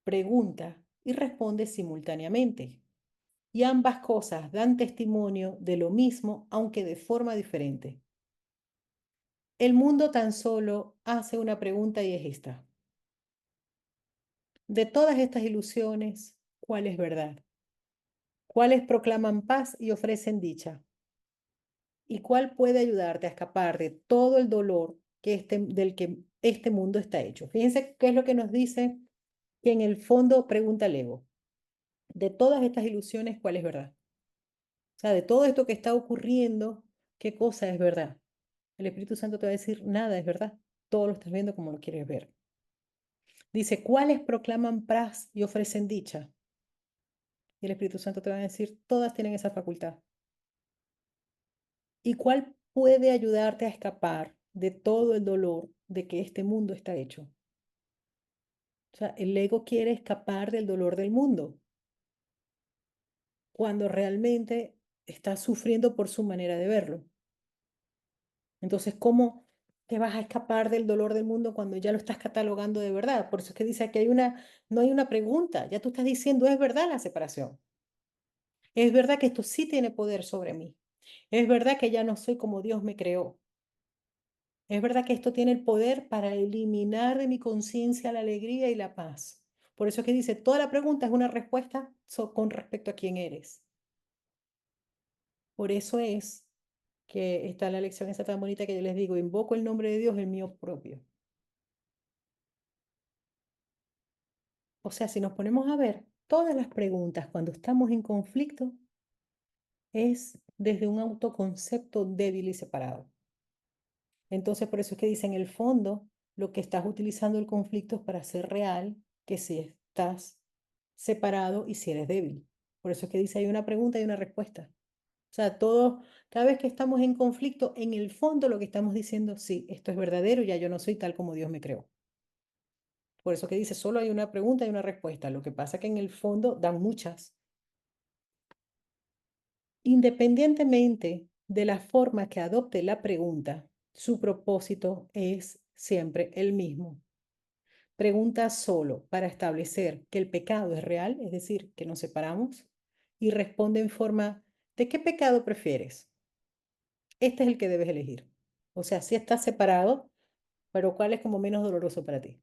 pregunta y responde simultáneamente. Y ambas cosas dan testimonio de lo mismo, aunque de forma diferente. El mundo tan solo hace una pregunta y es esta. De todas estas ilusiones, ¿cuál es verdad? ¿Cuáles proclaman paz y ofrecen dicha? ¿Y cuál puede ayudarte a escapar de todo el dolor del que este mundo está hecho? Fíjense qué es lo que nos dice que en el fondo pregunta el ego. De todas estas ilusiones, ¿cuál es verdad? O sea, de todo esto que está ocurriendo, ¿qué cosa es verdad? El Espíritu Santo te va a decir, nada es verdad. Todo lo estás viendo como lo quieres ver. Dice, ¿cuáles proclaman paz y ofrecen dicha? Y el Espíritu Santo te va a decir, todas tienen esa facultad. ¿Y cuál puede ayudarte a escapar de todo el dolor de que este mundo está hecho? O sea, el ego quiere escapar del dolor del mundo, cuando realmente está sufriendo por su manera de verlo. Entonces, ¿cómo te vas a escapar del dolor del mundo cuando ya lo estás catalogando de verdad? Por eso es que dice que no hay una pregunta, ya tú estás diciendo, es verdad la separación. Es verdad que esto sí tiene poder sobre mí. Es verdad que ya no soy como Dios me creó. Es verdad que esto tiene el poder para eliminar de mi conciencia la alegría y la paz. Por eso es que dice, toda la pregunta es una respuesta con respecto a quién eres. Por eso es que está la lección esa tan bonita que yo les digo, invoco el nombre de Dios, el mío propio. O sea, si nos ponemos a ver, todas las preguntas cuando estamos en conflicto es desde un autoconcepto débil y separado. Entonces, por eso es que dice, en el fondo, lo que estás utilizando el conflicto es para ser real, que si estás separado y si eres débil. Por eso es que dice, hay una pregunta y una respuesta. O sea, cada vez que estamos en conflicto, en el fondo lo que estamos diciendo, sí, esto es verdadero, ya yo no soy tal como Dios me creó. Por eso que dice, solo hay una pregunta y una respuesta. Lo que pasa es que en el fondo dan muchas. Independientemente de la forma que adopte la pregunta, su propósito es siempre el mismo. Pregunta solo para establecer que el pecado es real, es decir, que nos separamos, y responde en forma, ¿de qué pecado prefieres? Este es el que debes elegir. O sea, si estás separado, pero ¿cuál es como menos doloroso para ti?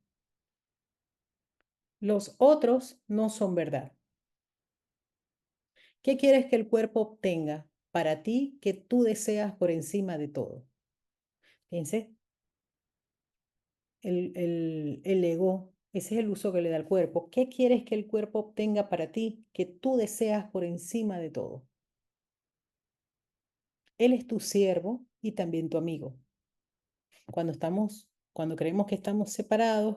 Los otros no son verdad. ¿Qué quieres que el cuerpo obtenga para ti que tú deseas por encima de todo? Fíjense, el ego, ese es el uso que le da al cuerpo. ¿Qué quieres que el cuerpo obtenga para ti que tú deseas por encima de todo? Él es tu siervo y también tu amigo. Cuando estamos Cuando creemos que estamos separados,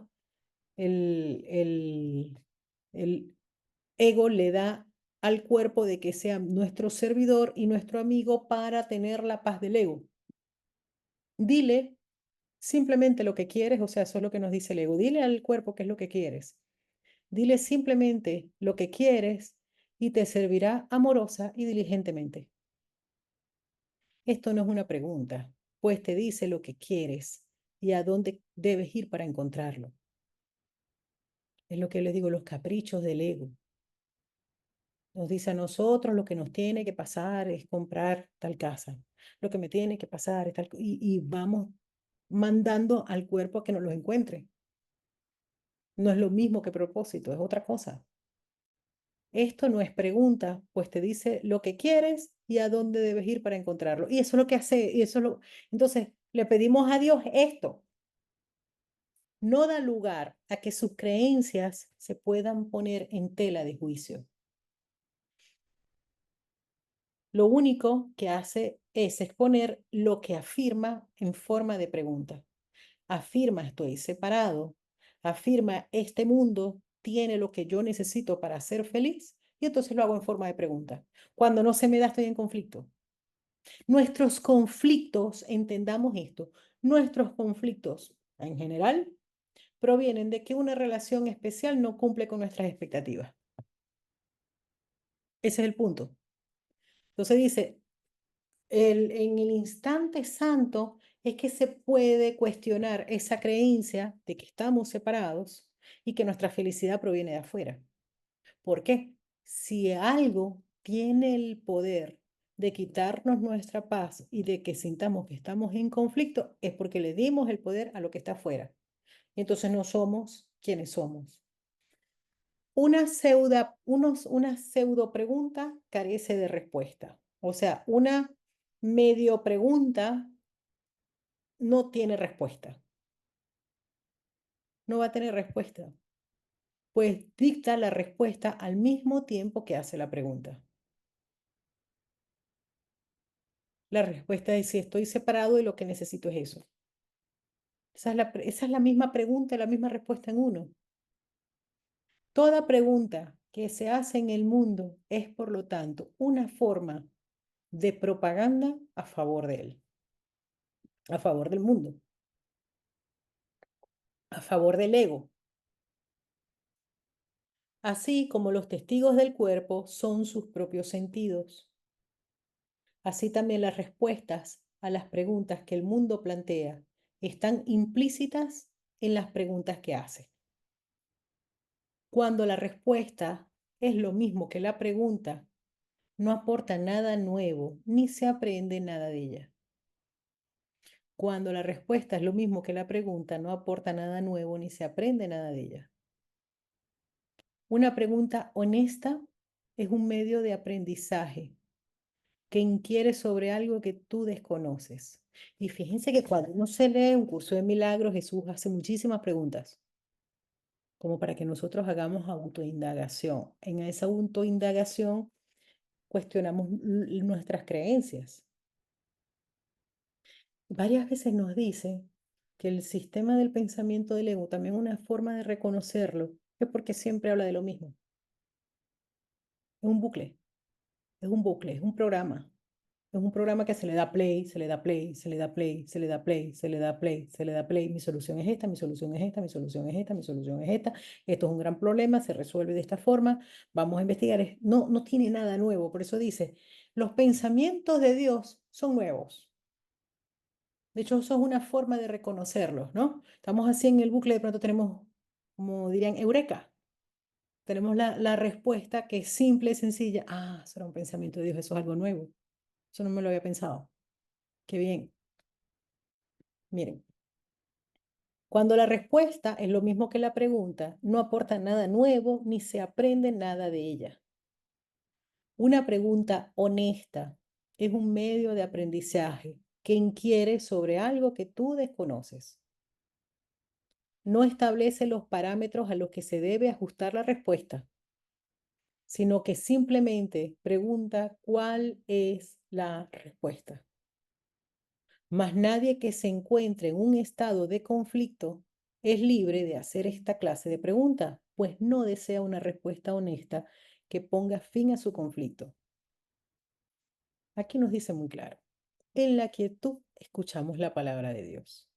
el, el ego le da al cuerpo de que sea nuestro servidor y nuestro amigo para tener la paz del ego. Dile simplemente lo que quieres, o sea, eso es lo que nos dice el ego. Dile al cuerpo qué es lo que quieres. Dile simplemente lo que quieres y te servirá amorosa y diligentemente. Esto no es una pregunta, pues te dice lo que quieres y a dónde debes ir para encontrarlo. Es lo que les digo, los caprichos del ego. Nos dice a nosotros lo que nos tiene que pasar es comprar tal casa. Lo que me tiene que pasar es tal... Y vamos mandando al cuerpo a que nos lo encuentre. No es lo mismo que propósito, es otra cosa. Esto no es pregunta, pues te dice lo que quieres y a dónde debes ir para encontrarlo. Y eso es lo que hace, y eso es lo... Entonces, le pedimos a Dios esto. No da lugar a que sus creencias se puedan poner en tela de juicio. Lo único que hace es exponer lo que afirma en forma de pregunta. Afirma estoy separado. Afirma este mundo tiene lo que yo necesito para ser feliz. Y entonces lo hago en forma de pregunta. Cuando no se me da, estoy en conflicto. Nuestros conflictos, entendamos esto, nuestros conflictos en general provienen de que una relación especial no cumple con nuestras expectativas. Ese es el punto. Entonces dice, en el instante santo es que se puede cuestionar esa creencia de que estamos separados y que nuestra felicidad proviene de afuera. ¿Por qué? Si algo tiene el poder de quitarnos nuestra paz y de que sintamos que estamos en conflicto, es porque le dimos el poder a lo que está afuera. Entonces no somos quienes somos. Una pseudo pregunta carece de respuesta. O sea, una medio pregunta no tiene respuesta. No va a tener respuesta. Pues dicta la respuesta al mismo tiempo que hace la pregunta. La respuesta es si estoy separado y lo que necesito es eso. Esa es la misma pregunta, la misma respuesta en uno. Toda pregunta que se hace en el mundo es, por lo tanto, una forma de propaganda a favor de él, a favor del mundo, a favor del ego. Así como los testigos del cuerpo son sus propios sentidos. Así también las respuestas a las preguntas que el mundo plantea están implícitas en las preguntas que hace. Cuando la respuesta es lo mismo que la pregunta, no aporta nada nuevo ni se aprende nada de ella. Cuando la respuesta es lo mismo que la pregunta, no aporta nada nuevo ni se aprende nada de ella. Una pregunta honesta es un medio de aprendizaje que inquiere sobre algo que tú desconoces. Y fíjense que cuando uno se lee un curso de milagros, Jesús hace muchísimas preguntas, como para que nosotros hagamos autoindagación. En esa autoindagación cuestionamos nuestras creencias. Varias veces nos dice que el sistema del pensamiento del ego, también una forma de reconocerlo, es porque siempre habla de lo mismo. Es un bucle, es un bucle, es un programa. Es un programa que se le da play, se le da play, se le da play, se le da play, se le da play, se le da play. Mi solución es esta, mi solución es esta, mi solución es esta, mi solución es esta. Esto es un gran problema, se resuelve de esta forma. Vamos a investigar. No, no tiene nada nuevo. Por eso dice, los pensamientos de Dios son nuevos. De hecho, eso es una forma de reconocerlos, ¿no? Estamos así en el bucle, de pronto tenemos, como dirían, eureka. Tenemos la respuesta que es simple y sencilla. Ah, eso era un pensamiento de Dios, eso es algo nuevo. Eso no me lo había pensado. Qué bien. Miren, cuando la respuesta es lo mismo que la pregunta, no aporta nada nuevo ni se aprende nada de ella. Una pregunta honesta es un medio de aprendizaje que inquiere sobre algo que tú desconoces. No establece los parámetros a los que se debe ajustar la respuesta, sino que simplemente pregunta cuál es la respuesta. Mas nadie que se encuentre en un estado de conflicto es libre de hacer esta clase de preguntas, pues no desea una respuesta honesta que ponga fin a su conflicto. Aquí nos dice muy claro, en la quietud escuchamos la palabra de Dios.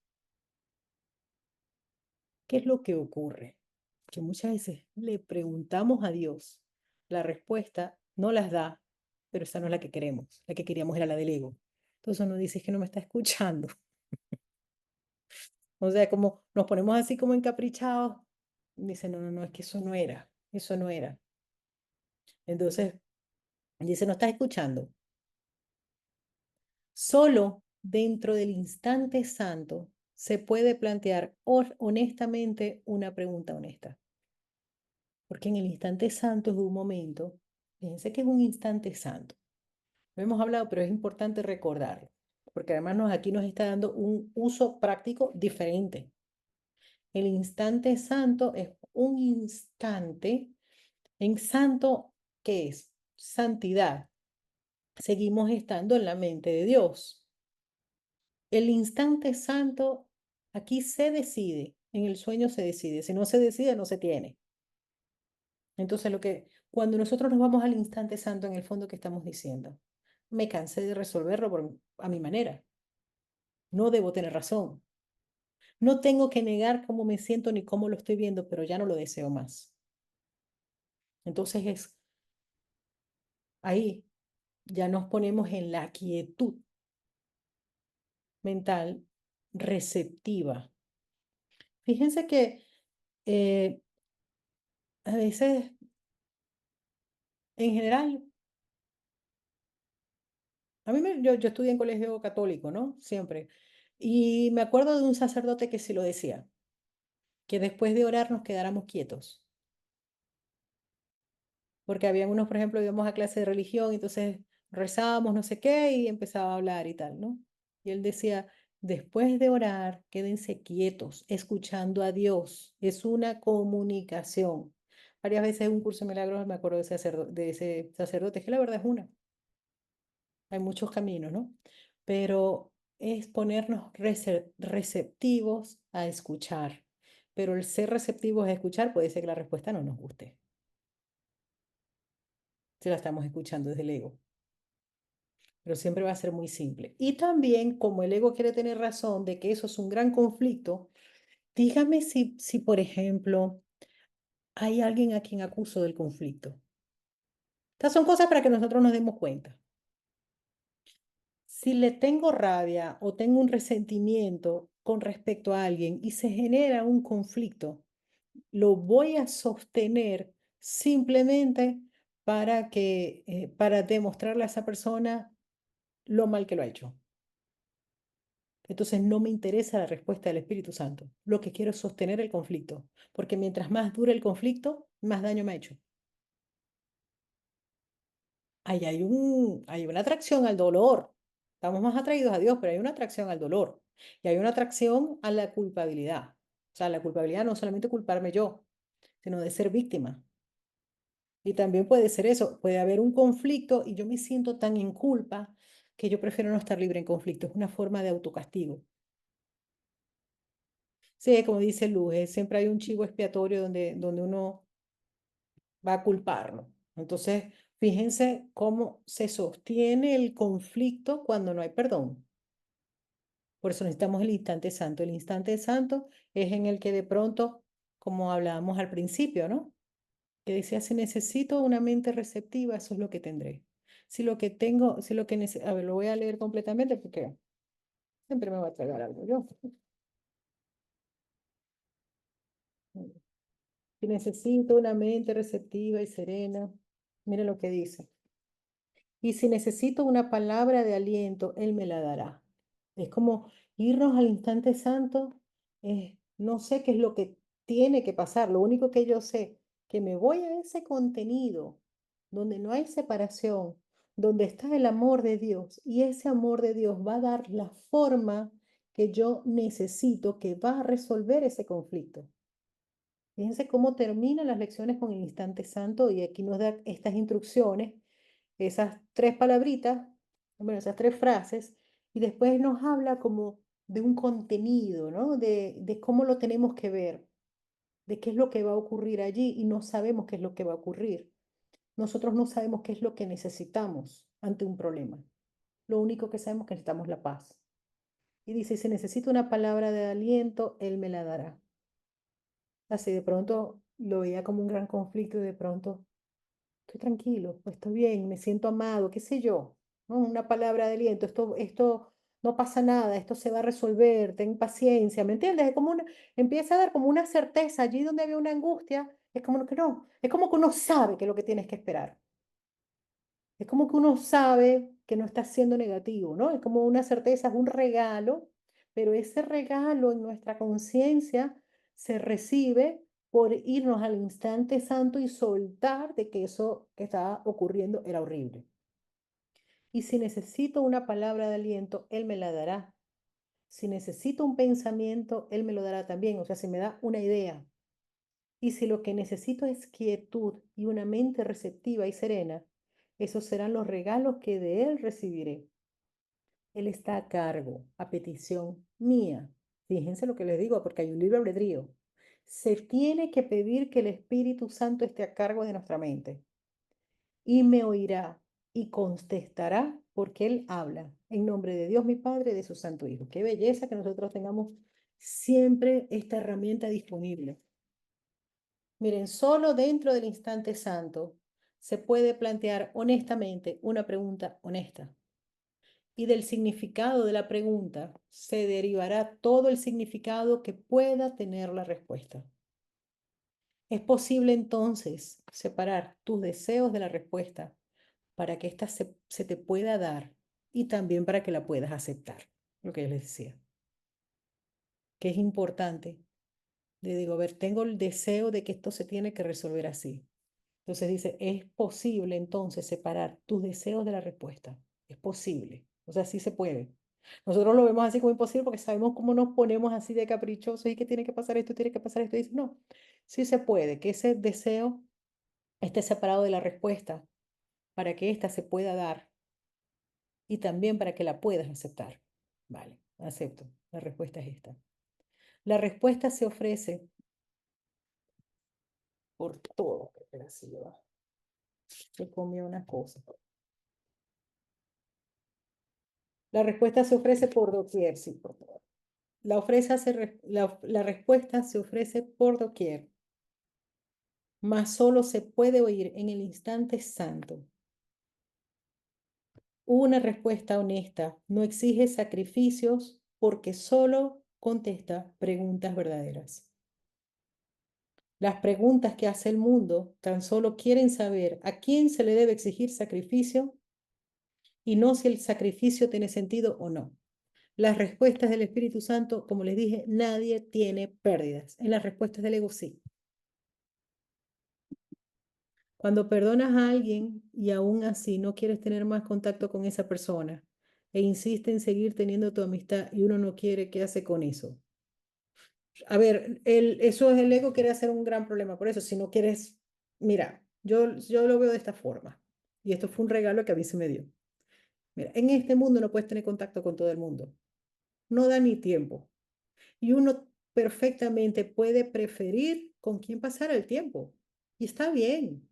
¿Qué es lo que ocurre? Que muchas veces le preguntamos a Dios, la respuesta no las da, pero esa no es la que queremos, la que queríamos era la del ego. Entonces uno dice, es que no me está escuchando. O sea, como nos ponemos así como encaprichados, dice, no, no, no, es que eso no era, eso no era. Entonces, dice, no estás escuchando. Solo dentro del instante santo se puede plantear honestamente una pregunta honesta. Porque en el instante santo es un momento, fíjense que es un instante santo. Lo hemos hablado, pero es importante recordarlo, porque además aquí nos está dando un uso práctico diferente. El instante santo es un instante en santo, ¿qué es? Santidad. Seguimos estando en la mente de Dios. El instante santo, aquí se decide, en el sueño se decide. Si no se decide, no se tiene. Entonces, cuando nosotros nos vamos al instante santo, en el fondo, ¿qué estamos diciendo? Me cansé de resolverlo a mi manera. No debo tener razón. No tengo que negar cómo me siento ni cómo lo estoy viendo, pero ya no lo deseo más. Entonces es ahí, ya nos ponemos en la quietud mental receptiva. Fíjense que eh, a veces, en general, yo estudié en colegio católico, ¿no? Siempre. Y me acuerdo de un sacerdote que sí lo decía, que después de orar nos quedáramos quietos. Porque había unos, por ejemplo, íbamos a clase de religión, entonces rezábamos no sé qué y empezaba a hablar y tal, ¿no? Y él decía, después de orar, quédense quietos, escuchando a Dios. Es una comunicación. Varias veces en un curso de milagros me acuerdo de ese sacerdote, que la verdad es una. Hay muchos caminos, ¿no? Pero es ponernos receptivos a escuchar. Pero el ser receptivos a escuchar puede ser que la respuesta no nos guste, si la estamos escuchando desde el ego. Pero siempre va a ser muy simple. Y también, como el ego quiere tener razón de que eso es un gran conflicto, dígame si por ejemplo, hay alguien a quien acuso del conflicto. Estas son cosas para que nosotros nos demos cuenta. Si le tengo rabia o tengo un resentimiento con respecto a alguien y se genera un conflicto, lo voy a sostener simplemente para demostrarle a esa persona lo mal que lo ha hecho. Entonces no me interesa la respuesta del Espíritu Santo. Lo que quiero es sostener el conflicto, porque mientras más dure el conflicto, más daño me ha hecho. Ahí hay una atracción al dolor. Estamos más atraídos a Dios, pero hay una atracción al dolor y hay una atracción a la culpabilidad. O sea, la culpabilidad no solamente culparme yo, sino de ser víctima. Y también puede ser eso, puede haber un conflicto y yo me siento tan en culpa que yo prefiero no estar libre en conflicto. Es una forma de autocastigo. Sí, como dice Luz, siempre hay un chivo expiatorio donde uno va a culparlo. Entonces, fíjense cómo se sostiene el conflicto cuando no hay perdón. Por eso necesitamos el instante santo. El instante santo es en el que de pronto, como hablábamos al principio, ¿no? Que decía, si necesito una mente receptiva, eso es lo que tendré. Si lo que tengo, si lo que necesito, a ver, lo voy a leer completamente porque siempre me va a tragar algo yo. Si necesito una mente receptiva y serena, mire lo que dice. Y si necesito una palabra de aliento, Él me la dará. Es como irnos al instante santo. No sé qué es lo que tiene que pasar. Lo único que yo sé, que me voy a ese contenido donde no hay separación, donde está el amor de Dios. Y ese amor de Dios va a dar la forma que yo necesito, que va a resolver ese conflicto. Fíjense cómo terminan las lecciones con el instante santo y aquí nos da estas instrucciones, esas tres palabritas, bueno, esas tres frases, Y después nos habla como de un contenido, ¿no? De cómo lo tenemos que ver, de qué es lo que va a ocurrir allí y no sabemos qué es lo que va a ocurrir. Nosotros no sabemos qué es lo que necesitamos ante un problema. Lo único que sabemos es que necesitamos la paz. Y dice, si necesito una palabra de aliento, Él me la dará. Así de pronto lo veía como un gran conflicto y de pronto estoy tranquilo, estoy bien, me siento amado, qué sé yo, ¿no? Una palabra de aliento, esto no pasa nada, esto se va a resolver, ten paciencia, ¿me entiendes? Es como una, empieza a dar como una certeza allí donde había una angustia, es como que no, es como que uno sabe que es lo que tienes que esperar. Es como que uno sabe que no está siendo negativo, ¿no? Es como una certeza, es un regalo, pero ese regalo en nuestra conciencia se recibe por irnos al instante santo y soltar de que eso que estaba ocurriendo era horrible. Y si necesito una palabra de aliento, Él me la dará. Si necesito un pensamiento, Él me lo dará también. O sea, si me da una idea. Y si lo que necesito es quietud y una mente receptiva y serena, esos serán los regalos que de Él recibiré. Él está a cargo, a petición mía. Fíjense lo que les digo, porque hay un libre albedrío. Se tiene que pedir que el Espíritu Santo esté a cargo de nuestra mente y me oirá y contestará porque Él habla en nombre de Dios mi Padre y de su Santo Hijo. Qué belleza que nosotros tengamos siempre esta herramienta disponible. Miren, solo dentro del instante santo se puede plantear honestamente una pregunta honesta. Y del significado de la pregunta se derivará todo el significado que pueda tener la respuesta. Es posible entonces separar tus deseos de la respuesta para que ésta se te pueda dar y también para que la puedas aceptar, lo que yo les decía, que es importante. Le digo, a ver, tengo el deseo de que esto se tiene que resolver así. Entonces dice, es posible entonces separar tus deseos de la respuesta. Es posible. O sea, sí se puede. Nosotros lo vemos así como imposible porque sabemos cómo nos ponemos así de caprichosos y que tiene que pasar esto, tiene que pasar esto. Y dice, no, sí se puede, que ese deseo esté separado de la respuesta para que ésta se pueda dar y también para que la puedas aceptar. Vale, acepto. La respuesta es esta. La respuesta se ofrece por todo. Pero así va. Se comió una cosa. La respuesta se ofrece por doquier, sí, por favor. La respuesta se ofrece por doquier, mas solo se puede oír en el instante santo. Una respuesta honesta no exige sacrificios porque solo contesta preguntas verdaderas. Las preguntas que hace el mundo tan solo quieren saber a quién se le debe exigir sacrificio y no si el sacrificio tiene sentido o no. Las respuestas del Espíritu Santo, como les dije, nadie tiene pérdidas. En las respuestas del ego sí. Cuando perdonas a alguien y aún así no quieres tener más contacto con esa persona e insiste en seguir teniendo tu amistad y uno no quiere, ¿qué hace con eso? A ver, eso es el ego, quiere hacer un gran problema. Por eso, si no quieres, mira, yo lo veo de esta forma. Y esto fue un regalo que a mí se me dio. Mira, en este mundo no puedes tener contacto con todo el mundo. No da ni tiempo. Y uno perfectamente puede preferir con quién pasar el tiempo. Y está bien.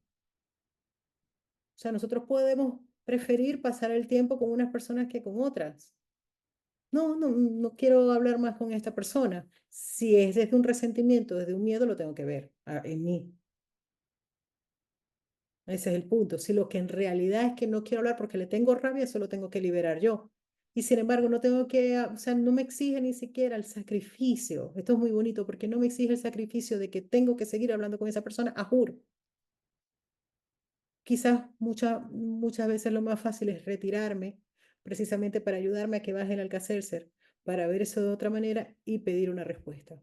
O sea, nosotros podemos preferir pasar el tiempo con unas personas que con otras. No, no, no quiero hablar más con esta persona. Si es desde un resentimiento, desde un miedo, lo tengo que ver en mí. Ese es el punto. Si lo que en realidad es que no quiero hablar porque le tengo rabia, eso lo tengo que liberar yo. Y sin embargo, no tengo que, o sea, no me exige ni siquiera el sacrificio. Esto es muy bonito porque no me exige el sacrificio de que tengo que seguir hablando con esa persona, a juro. Quizás muchas veces lo más fácil es retirarme, precisamente para ayudarme a que baje el Alka-Seltzer, para ver eso de otra manera y pedir una respuesta,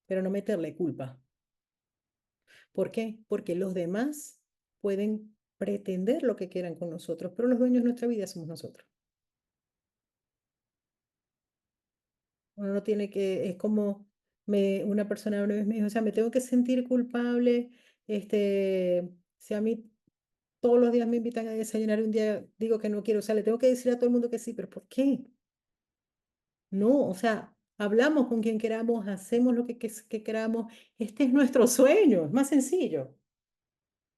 pero no meterle culpa. ¿Por qué? Porque los demás pueden pretender lo que quieran con nosotros, pero los dueños de nuestra vida somos nosotros. Uno no tiene que, es como una persona una vez me dijo, o sea, me tengo que sentir culpable, si a mí todos los días me invitan a desayunar y un día digo que no quiero, o sea, le tengo que decir a todo el mundo que sí, pero ¿por qué? No, o sea, hablamos con quien queramos, hacemos lo que queramos. Este es nuestro sueño, es más sencillo.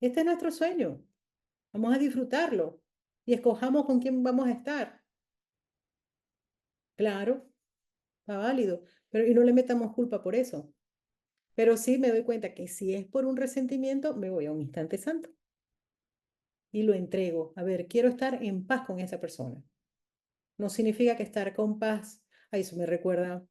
Este es nuestro sueño. Vamos a disfrutarlo y escojamos con quién vamos a estar. Claro, está válido, pero y no le metamos culpa por eso. Pero sí me doy cuenta que si es por un resentimiento, me voy a un instante santo y lo entrego. A ver, quiero estar en paz con esa persona. No significa que estar con paz, a eso me recuerda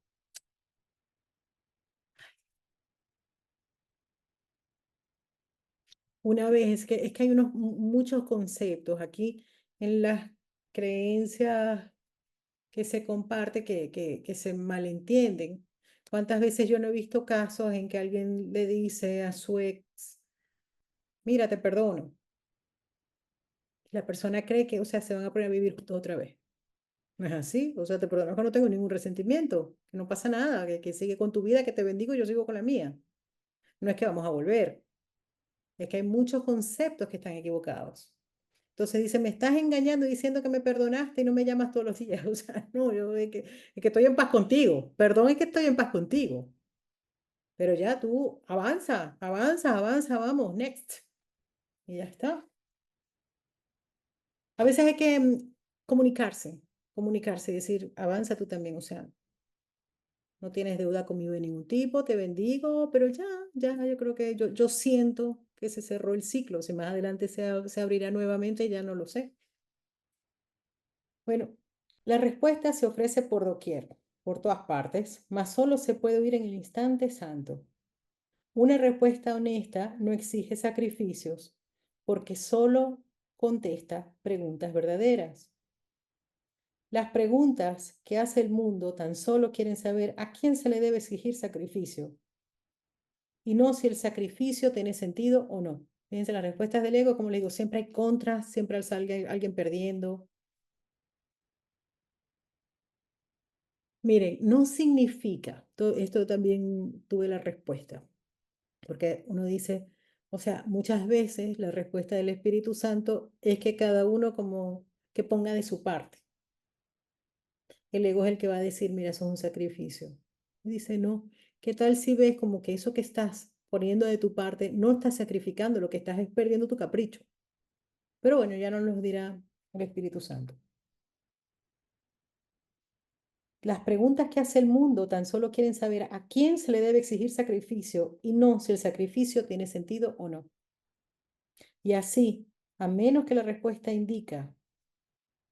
una vez, es que hay muchos conceptos aquí en las creencias que se comparte que se malentienden. ¿Cuántas veces yo no he visto casos en que alguien le dice a su ex, mira, te perdono? La persona cree que, o sea, se van a poner a vivir juntos otra vez. No es así, o sea, te perdono que no tengo ningún resentimiento, que no pasa nada, que sigue con tu vida, que te bendigo y yo sigo con la mía. No es que vamos a volver, es que hay muchos conceptos que están equivocados. Entonces dice, me estás engañando diciendo que me perdonaste y no me llamas todos los días. O sea, no, yo es que estoy en paz contigo. Perdón, es que estoy en paz contigo. Pero ya tú avanza, avanza, avanza, vamos, next. Y ya está. A veces hay que comunicarse, comunicarse y decir, avanza tú también. O sea, no tienes deuda conmigo de ningún tipo, te bendigo, pero ya, yo creo que yo siento que se cerró el ciclo. Si más adelante se abrirá nuevamente, ya no lo sé. Bueno, la respuesta se ofrece por doquier, por todas partes, mas solo se puede oír en el instante santo. Una respuesta honesta no exige sacrificios, porque solo contesta preguntas verdaderas. Las preguntas que hace el mundo tan solo quieren saber a quién se le debe exigir sacrificio y no si el sacrificio tiene sentido o no. Fíjense, las respuestas del ego, como les digo, siempre hay contras, siempre hay alguien perdiendo. Miren, no significa, esto también tuve la respuesta, porque uno dice, o sea, muchas veces la respuesta del Espíritu Santo es que cada uno como que ponga de su parte. El ego es el que va a decir, mira, eso es un sacrificio. Y dice, no, ¿qué tal si ves como que eso que estás poniendo de tu parte no estás sacrificando, lo que estás es perdiendo tu capricho? Pero bueno, ya nos lo dirá el Espíritu Santo. Las preguntas que hace el mundo tan solo quieren saber a quién se le debe exigir sacrificio y no si el sacrificio tiene sentido o no. Y así, a menos que la respuesta indica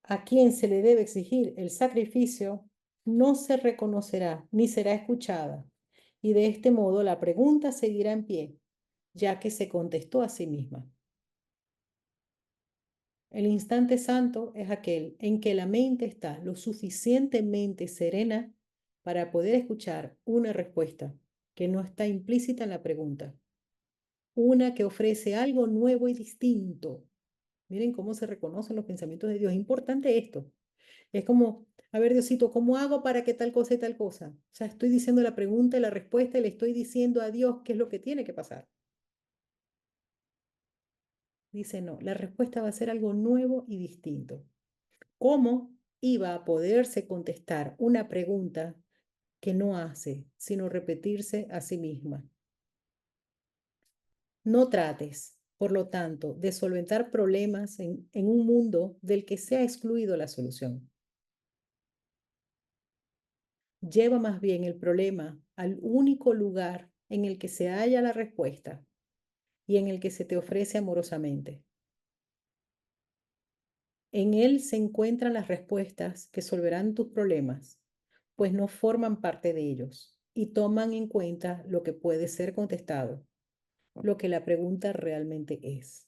a quién se le debe exigir el sacrificio, no se reconocerá ni será escuchada. Y de este modo la pregunta seguirá en pie, ya que se contestó a sí misma. El instante santo es aquel en que la mente está lo suficientemente serena para poder escuchar una respuesta que no está implícita en la pregunta, una que ofrece algo nuevo y distinto. Miren cómo se reconocen los pensamientos de Dios. Es importante esto. Es como, a ver, Diosito, ¿cómo hago para que tal cosa y tal cosa? O sea, estoy diciendo la pregunta y la respuesta y le estoy diciendo a Dios qué es lo que tiene que pasar. Dice, no, la respuesta va a ser algo nuevo y distinto. ¿Cómo iba a poderse contestar una pregunta que no hace, sino repetirse a sí misma? No trates, por lo tanto, de solventar problemas en un mundo del que se ha excluido la solución. Lleva más bien el problema al único lugar en el que se halla la respuesta y en el que se te ofrece amorosamente. En él se encuentran las respuestas que solverán tus problemas, pues no forman parte de ellos y toman en cuenta lo que puede ser contestado, lo que la pregunta realmente es.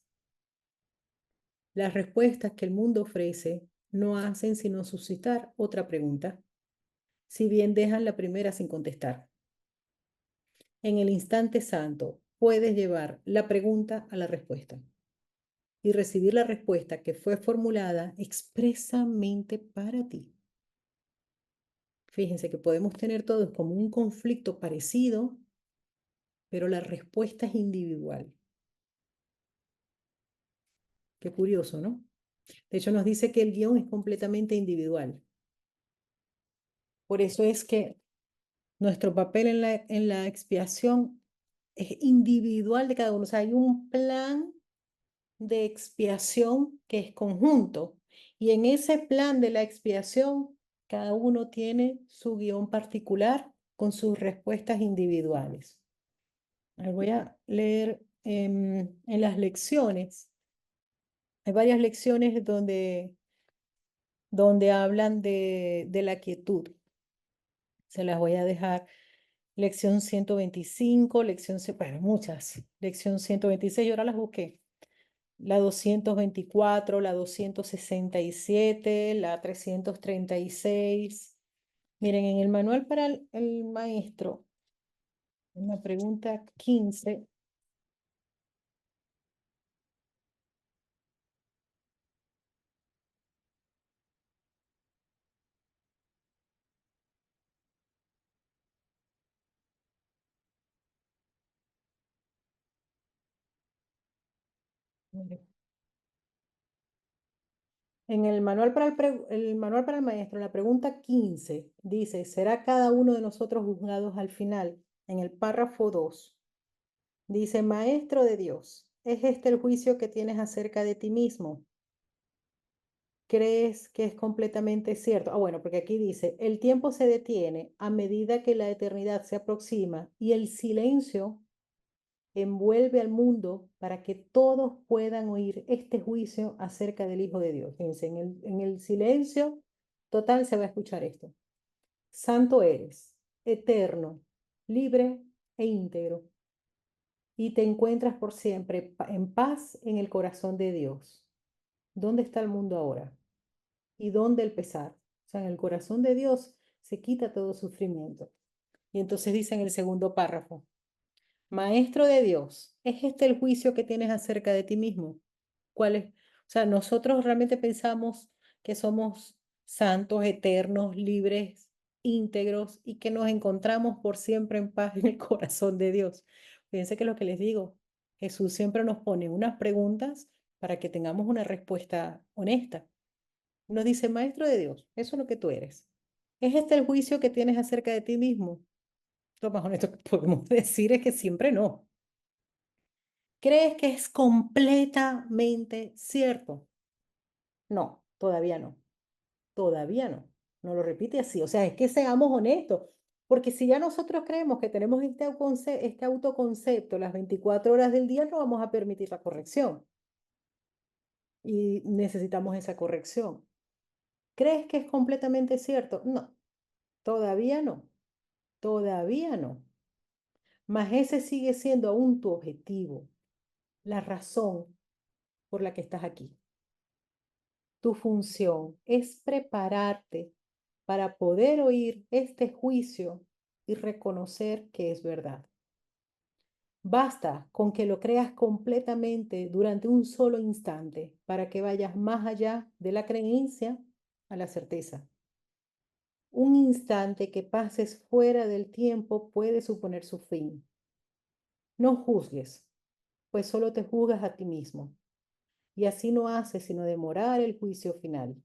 Las respuestas que el mundo ofrece no hacen sino suscitar otra pregunta, si bien dejan la primera sin contestar. En el instante santo puedes llevar la pregunta a la respuesta y recibir la respuesta que fue formulada expresamente para ti. Fíjense que podemos tener todos como un conflicto parecido, pero la respuesta es individual. Qué curioso, ¿no? De hecho, nos dice que el guión es completamente individual. Por eso es que nuestro papel en la expiación es individual de cada uno. O sea, hay un plan de expiación que es conjunto. Y en ese plan de la expiación, cada uno tiene su guión particular con sus respuestas individuales. Voy a leer en las lecciones. Hay varias lecciones donde hablan de la quietud. Se las voy a dejar. Lección 125, bueno, muchas. Lección 126, yo ahora las busqué. La 224, la 267, la 336. Miren, en el manual para el maestro, en la pregunta 15, miren, en el manual para el manual para el maestro, en la pregunta 15, dice, ¿será cada uno de nosotros juzgados al final? En el párrafo 2, dice, Maestro de Dios, ¿es este el juicio que tienes acerca de ti mismo? ¿Crees que es completamente cierto? Ah, bueno, porque aquí dice, el tiempo se detiene a medida que la eternidad se aproxima y el silencio envuelve al mundo para que todos puedan oír este juicio acerca del Hijo de Dios. Fíjense, en el silencio total se va a escuchar esto. Santo eres, eterno, libre e íntegro, y te encuentras por siempre en paz en el corazón de Dios. ¿Dónde está el mundo ahora? ¿Y dónde el pesar? O sea, en el corazón de Dios se quita todo sufrimiento. Y entonces dice en el segundo párrafo, Maestro de Dios, ¿es este el juicio que tienes acerca de ti mismo? ¿Cuál es? O sea, nosotros realmente pensamos que somos santos, eternos, libres, íntegros y que nos encontramos por siempre en paz en el corazón de Dios. Fíjense que lo que les digo, Jesús siempre nos pone unas preguntas para que tengamos una respuesta honesta. Nos dice, Maestro de Dios, eso es lo que tú eres. ¿Es este el juicio que tienes acerca de ti mismo? Lo más honesto que podemos decir es que siempre no. ¿Crees que es completamente cierto? No, todavía no. Todavía no. No lo repite así. O sea, es que seamos honestos. Porque si ya nosotros creemos que tenemos este autoconcepto las 24 horas del día, no vamos a permitir la corrección. Y necesitamos esa corrección. ¿Crees que es completamente cierto? No, todavía no. Todavía no. Mas ese sigue siendo aún tu objetivo, la razón por la que estás aquí. Tu función es prepararte para poder oír este juicio y reconocer que es verdad. Basta con que lo creas completamente durante un solo instante para que vayas más allá de la creencia a la certeza. Un instante que pases fuera del tiempo puede suponer su fin. No juzgues, pues solo te juzgas a ti mismo. Y así no hace sino demorar el juicio final.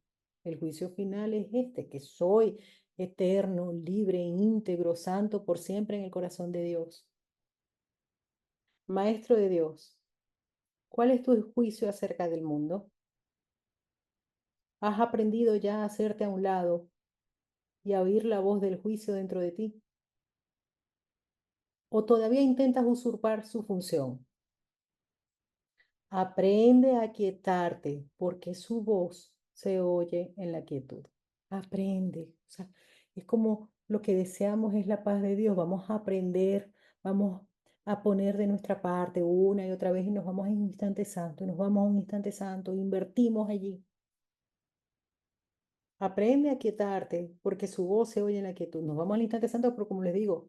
El juicio final es este, que soy eterno, libre, íntegro, santo por siempre en el corazón de Dios. Maestro de Dios, ¿cuál es tu juicio acerca del mundo? ¿Has aprendido ya a hacerte a un lado y a oír la voz del juicio dentro de ti? ¿O todavía intentas usurpar su función? Aprende a quietarte porque su voz se oye en la quietud. Aprende. O sea, es como lo que deseamos es la paz de Dios. Vamos a aprender, vamos a poner de nuestra parte una y otra vez y nos vamos a un instante santo, y nos vamos a un instante santo, invertimos allí. Aprende a quietarte porque su voz se oye en la quietud. Nos vamos al instante santo, pero como les digo,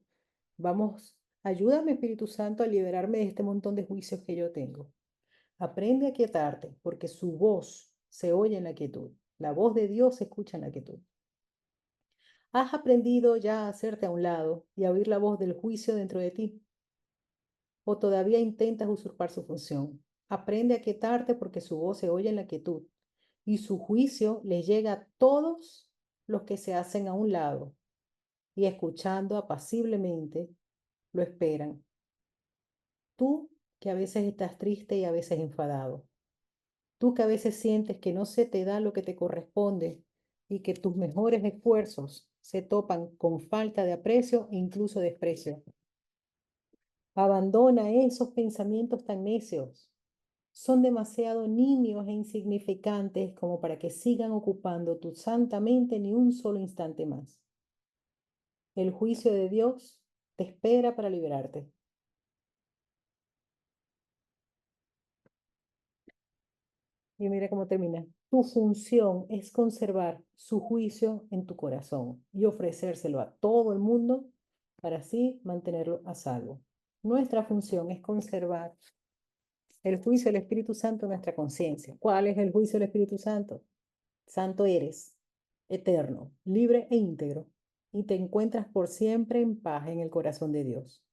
vamos, ayúdame Espíritu Santo a liberarme de este montón de juicios que yo tengo. Aprende a quietarte porque su voz se oye en la quietud. La voz de Dios se escucha en la quietud. ¿Has aprendido ya a hacerte a un lado y a oír la voz del juicio dentro de ti? ¿O todavía intentas usurpar su función? Aprende a quietarte porque su voz se oye en la quietud y su juicio le llega a todos los que se hacen a un lado y escuchando apaciblemente lo esperan. Tú que a veces estás triste y a veces enfadado. Tú que a veces sientes que no se te da lo que te corresponde y que tus mejores esfuerzos se topan con falta de aprecio e incluso desprecio. Abandona esos pensamientos tan necios. Son demasiado nimios e insignificantes como para que sigan ocupando tu santa mente ni un solo instante más. El juicio de Dios te espera para liberarte. Y mira cómo termina. Tu función es conservar su juicio en tu corazón y ofrecérselo a todo el mundo para así mantenerlo a salvo. Nuestra función es conservar el juicio del Espíritu Santo en nuestra conciencia. ¿Cuál es el juicio del Espíritu Santo? Santo eres, eterno, libre e íntegro, y te encuentras por siempre en paz en el corazón de Dios.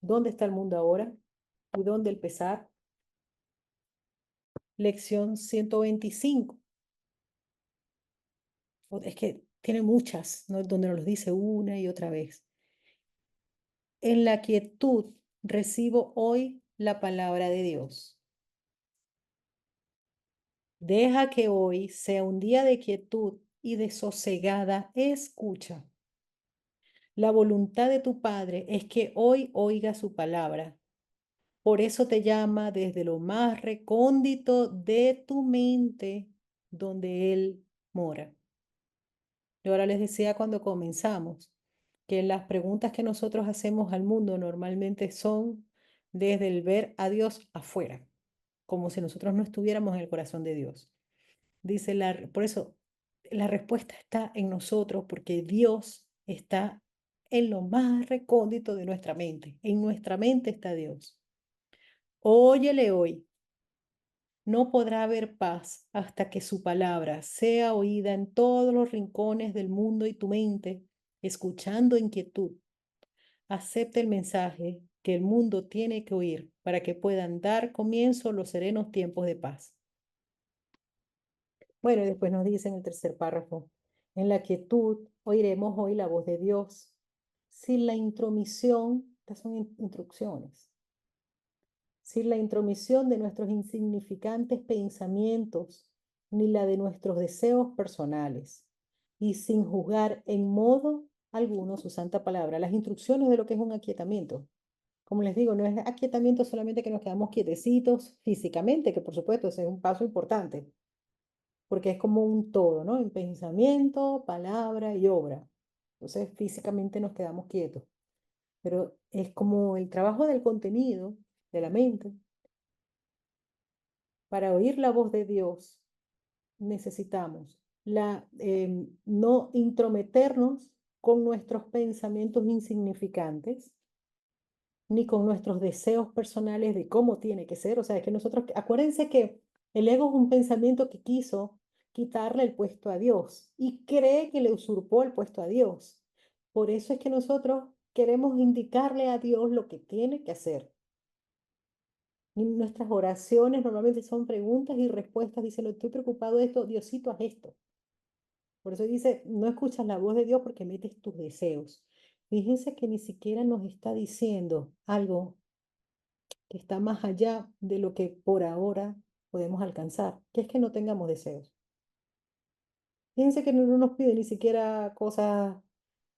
¿Dónde está el mundo ahora? ¿Y dónde el pesar? Lección 125. Es que tiene muchas, ¿no? Donde nos lo dice una y otra vez. En la quietud recibo hoy la palabra de Dios. Deja que hoy sea un día de quietud y de sosegada escucha. La voluntad de tu Padre es que hoy oiga su palabra. Por eso te llama desde lo más recóndito de tu mente, donde Él mora. Yo ahora les decía cuando comenzamos que las preguntas que nosotros hacemos al mundo normalmente son desde el ver a Dios afuera, como si nosotros no estuviéramos en el corazón de Dios. Por eso la respuesta está en nosotros, porque Dios está en lo más recóndito de nuestra mente. En nuestra mente está Dios. Óyele hoy. No podrá haber paz hasta que su palabra sea oída en todos los rincones del mundo y tu mente, escuchando en quietud. Acepta el mensaje que el mundo tiene que oír para que puedan dar comienzo los serenos tiempos de paz. Bueno, y después nos dice en el tercer párrafo, en la quietud oiremos hoy la voz de Dios. Sin la intromisión, estas son instrucciones, sin la intromisión de nuestros insignificantes pensamientos, ni la de nuestros deseos personales, y sin juzgar en modo alguno su santa palabra, las instrucciones de lo que es un aquietamiento. Como les digo, no es aquietamiento solamente que nos quedamos quietecitos físicamente, que por supuesto ese es un paso importante, porque es como un todo, ¿no? En pensamiento, palabra y obra. Entonces físicamente nos quedamos quietos, pero es como el trabajo del contenido de la mente. Para oír la voz de Dios necesitamos no intrometernos con nuestros pensamientos insignificantes, ni con nuestros deseos personales de cómo tiene que ser. O sea, es que nosotros, acuérdense que el ego es un pensamiento que quiso quitarle el puesto a Dios y cree que le usurpó el puesto a Dios. Por eso es que nosotros queremos indicarle a Dios lo que tiene que hacer. Y nuestras oraciones normalmente son preguntas y respuestas. Dice, no estoy preocupado de esto, Diosito, haz esto. Por eso dice, no escuchas la voz de Dios porque metes tus deseos. Fíjense que ni siquiera nos está diciendo algo que está más allá de lo que por ahora podemos alcanzar, que es que no tengamos deseos. Fíjense que no nos pide ni siquiera cosas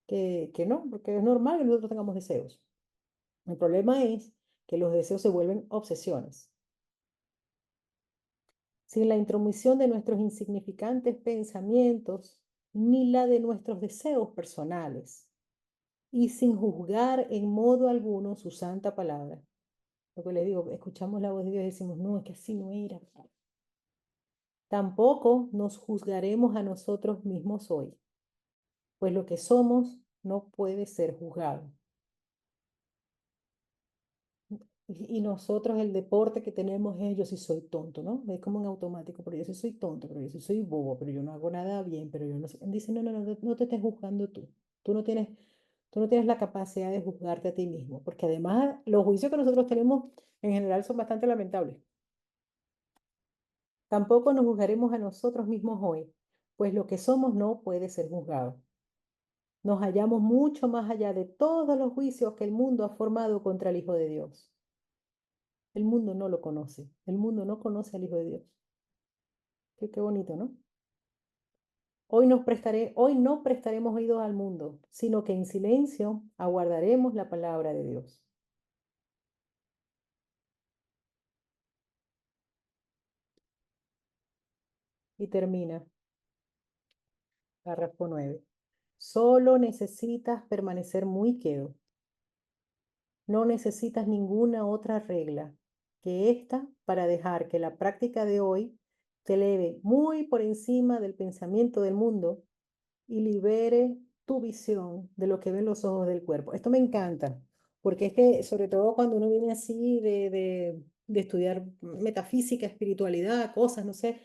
que no, porque es normal que nosotros tengamos deseos. El problema es que los deseos se vuelven obsesiones. Sin la intromisión de nuestros insignificantes pensamientos, ni la de nuestros deseos personales, y sin juzgar en modo alguno su santa palabra. Lo que les digo, escuchamos la voz de Dios y decimos, no, es que así no era. Tampoco nos juzgaremos a nosotros mismos hoy, pues lo que somos no puede ser juzgado. Y nosotros el deporte que tenemos es yo sí soy tonto, ¿no? Es como en automático, pero yo sí soy tonto, pero yo sí soy bobo, pero yo no hago nada bien, pero yo no sé. Dice, no, no, no, no te estés juzgando tú. Tú no tienes, Tú no tienes la capacidad de juzgarte a ti mismo, porque además los juicios que nosotros tenemos en general son bastante lamentables. Tampoco nos juzgaremos a nosotros mismos hoy, pues lo que somos no puede ser juzgado. Nos hallamos mucho más allá de todos los juicios que el mundo ha formado contra el Hijo de Dios. El mundo no lo conoce, el mundo no conoce al Hijo de Dios. Qué bonito, ¿no? Hoy no prestaremos oídos al mundo, sino que en silencio aguardaremos la palabra de Dios. Y termina, párrafo 9. Solo necesitas permanecer muy quedo. No necesitas ninguna otra regla que esta para dejar que la práctica de hoy te eleve muy por encima del pensamiento del mundo y libere tu visión de lo que ven los ojos del cuerpo. Esto me encanta, porque es que sobre todo cuando uno viene así de estudiar metafísica, espiritualidad, cosas, no sé,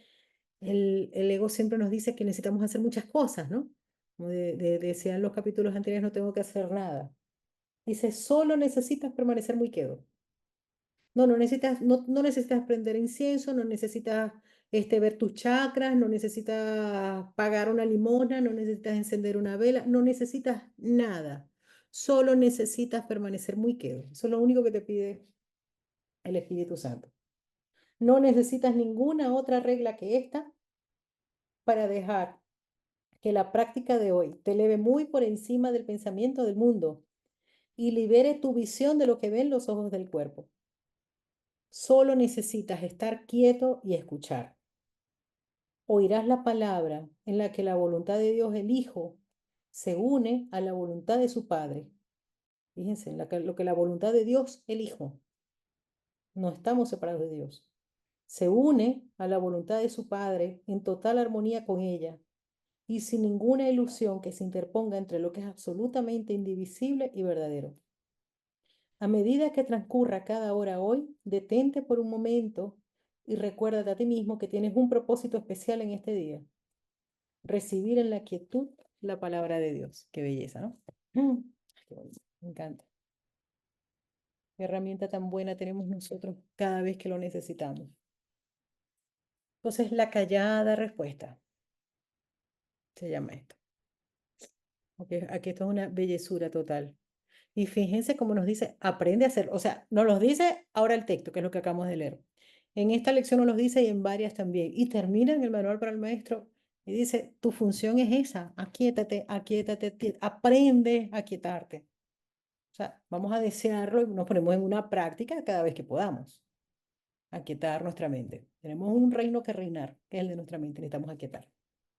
el ego siempre nos dice que necesitamos hacer muchas cosas, ¿no? Como decían los capítulos anteriores, no tengo que hacer nada. Dice, solo necesitas permanecer muy quedo. No necesitas prender incienso, no necesitas ver tus chakras, no necesitas pagar una limosna, no necesitas encender una vela, no necesitas nada. Solo necesitas permanecer muy quedo. Eso es lo único que te pide el Espíritu Santo. No necesitas ninguna otra regla que esta para dejar que la práctica de hoy te eleve muy por encima del pensamiento del mundo y libere tu visión de lo que ven los ojos del cuerpo. Solo necesitas estar quieto y escuchar. Oirás la palabra en la que la voluntad de Dios el Hijo se une a la voluntad de su Padre. Fíjense, lo que la voluntad de Dios el Hijo. No estamos separados de Dios. Se une a la voluntad de su Padre en total armonía con ella y sin ninguna ilusión que se interponga entre lo que es absolutamente indivisible y verdadero. A medida que transcurra cada hora hoy, detente por un momento y recuérdate a ti mismo que tienes un propósito especial en este día: recibir en la quietud la palabra de Dios. Qué belleza, ¿no? Qué bonito, me encanta. Qué herramienta tan buena tenemos nosotros cada vez que lo necesitamos. Entonces, la callada respuesta se llama esto. Aquí esto es una bellezura total. Y fíjense cómo nos dice, aprende a hacerlo. O sea, nos los dice ahora el texto, que es lo que acabamos de leer. En esta lección nos los dice y en varias también. Y termina en el manual para el maestro y dice, tu función es esa, aquíétate, aquíétate, aprende a aquietarte. O sea, vamos a desearlo y nos ponemos en una práctica cada vez que podamos. Aquietar nuestra mente. Tenemos un reino que reinar, que es el de nuestra mente, necesitamos aquietar.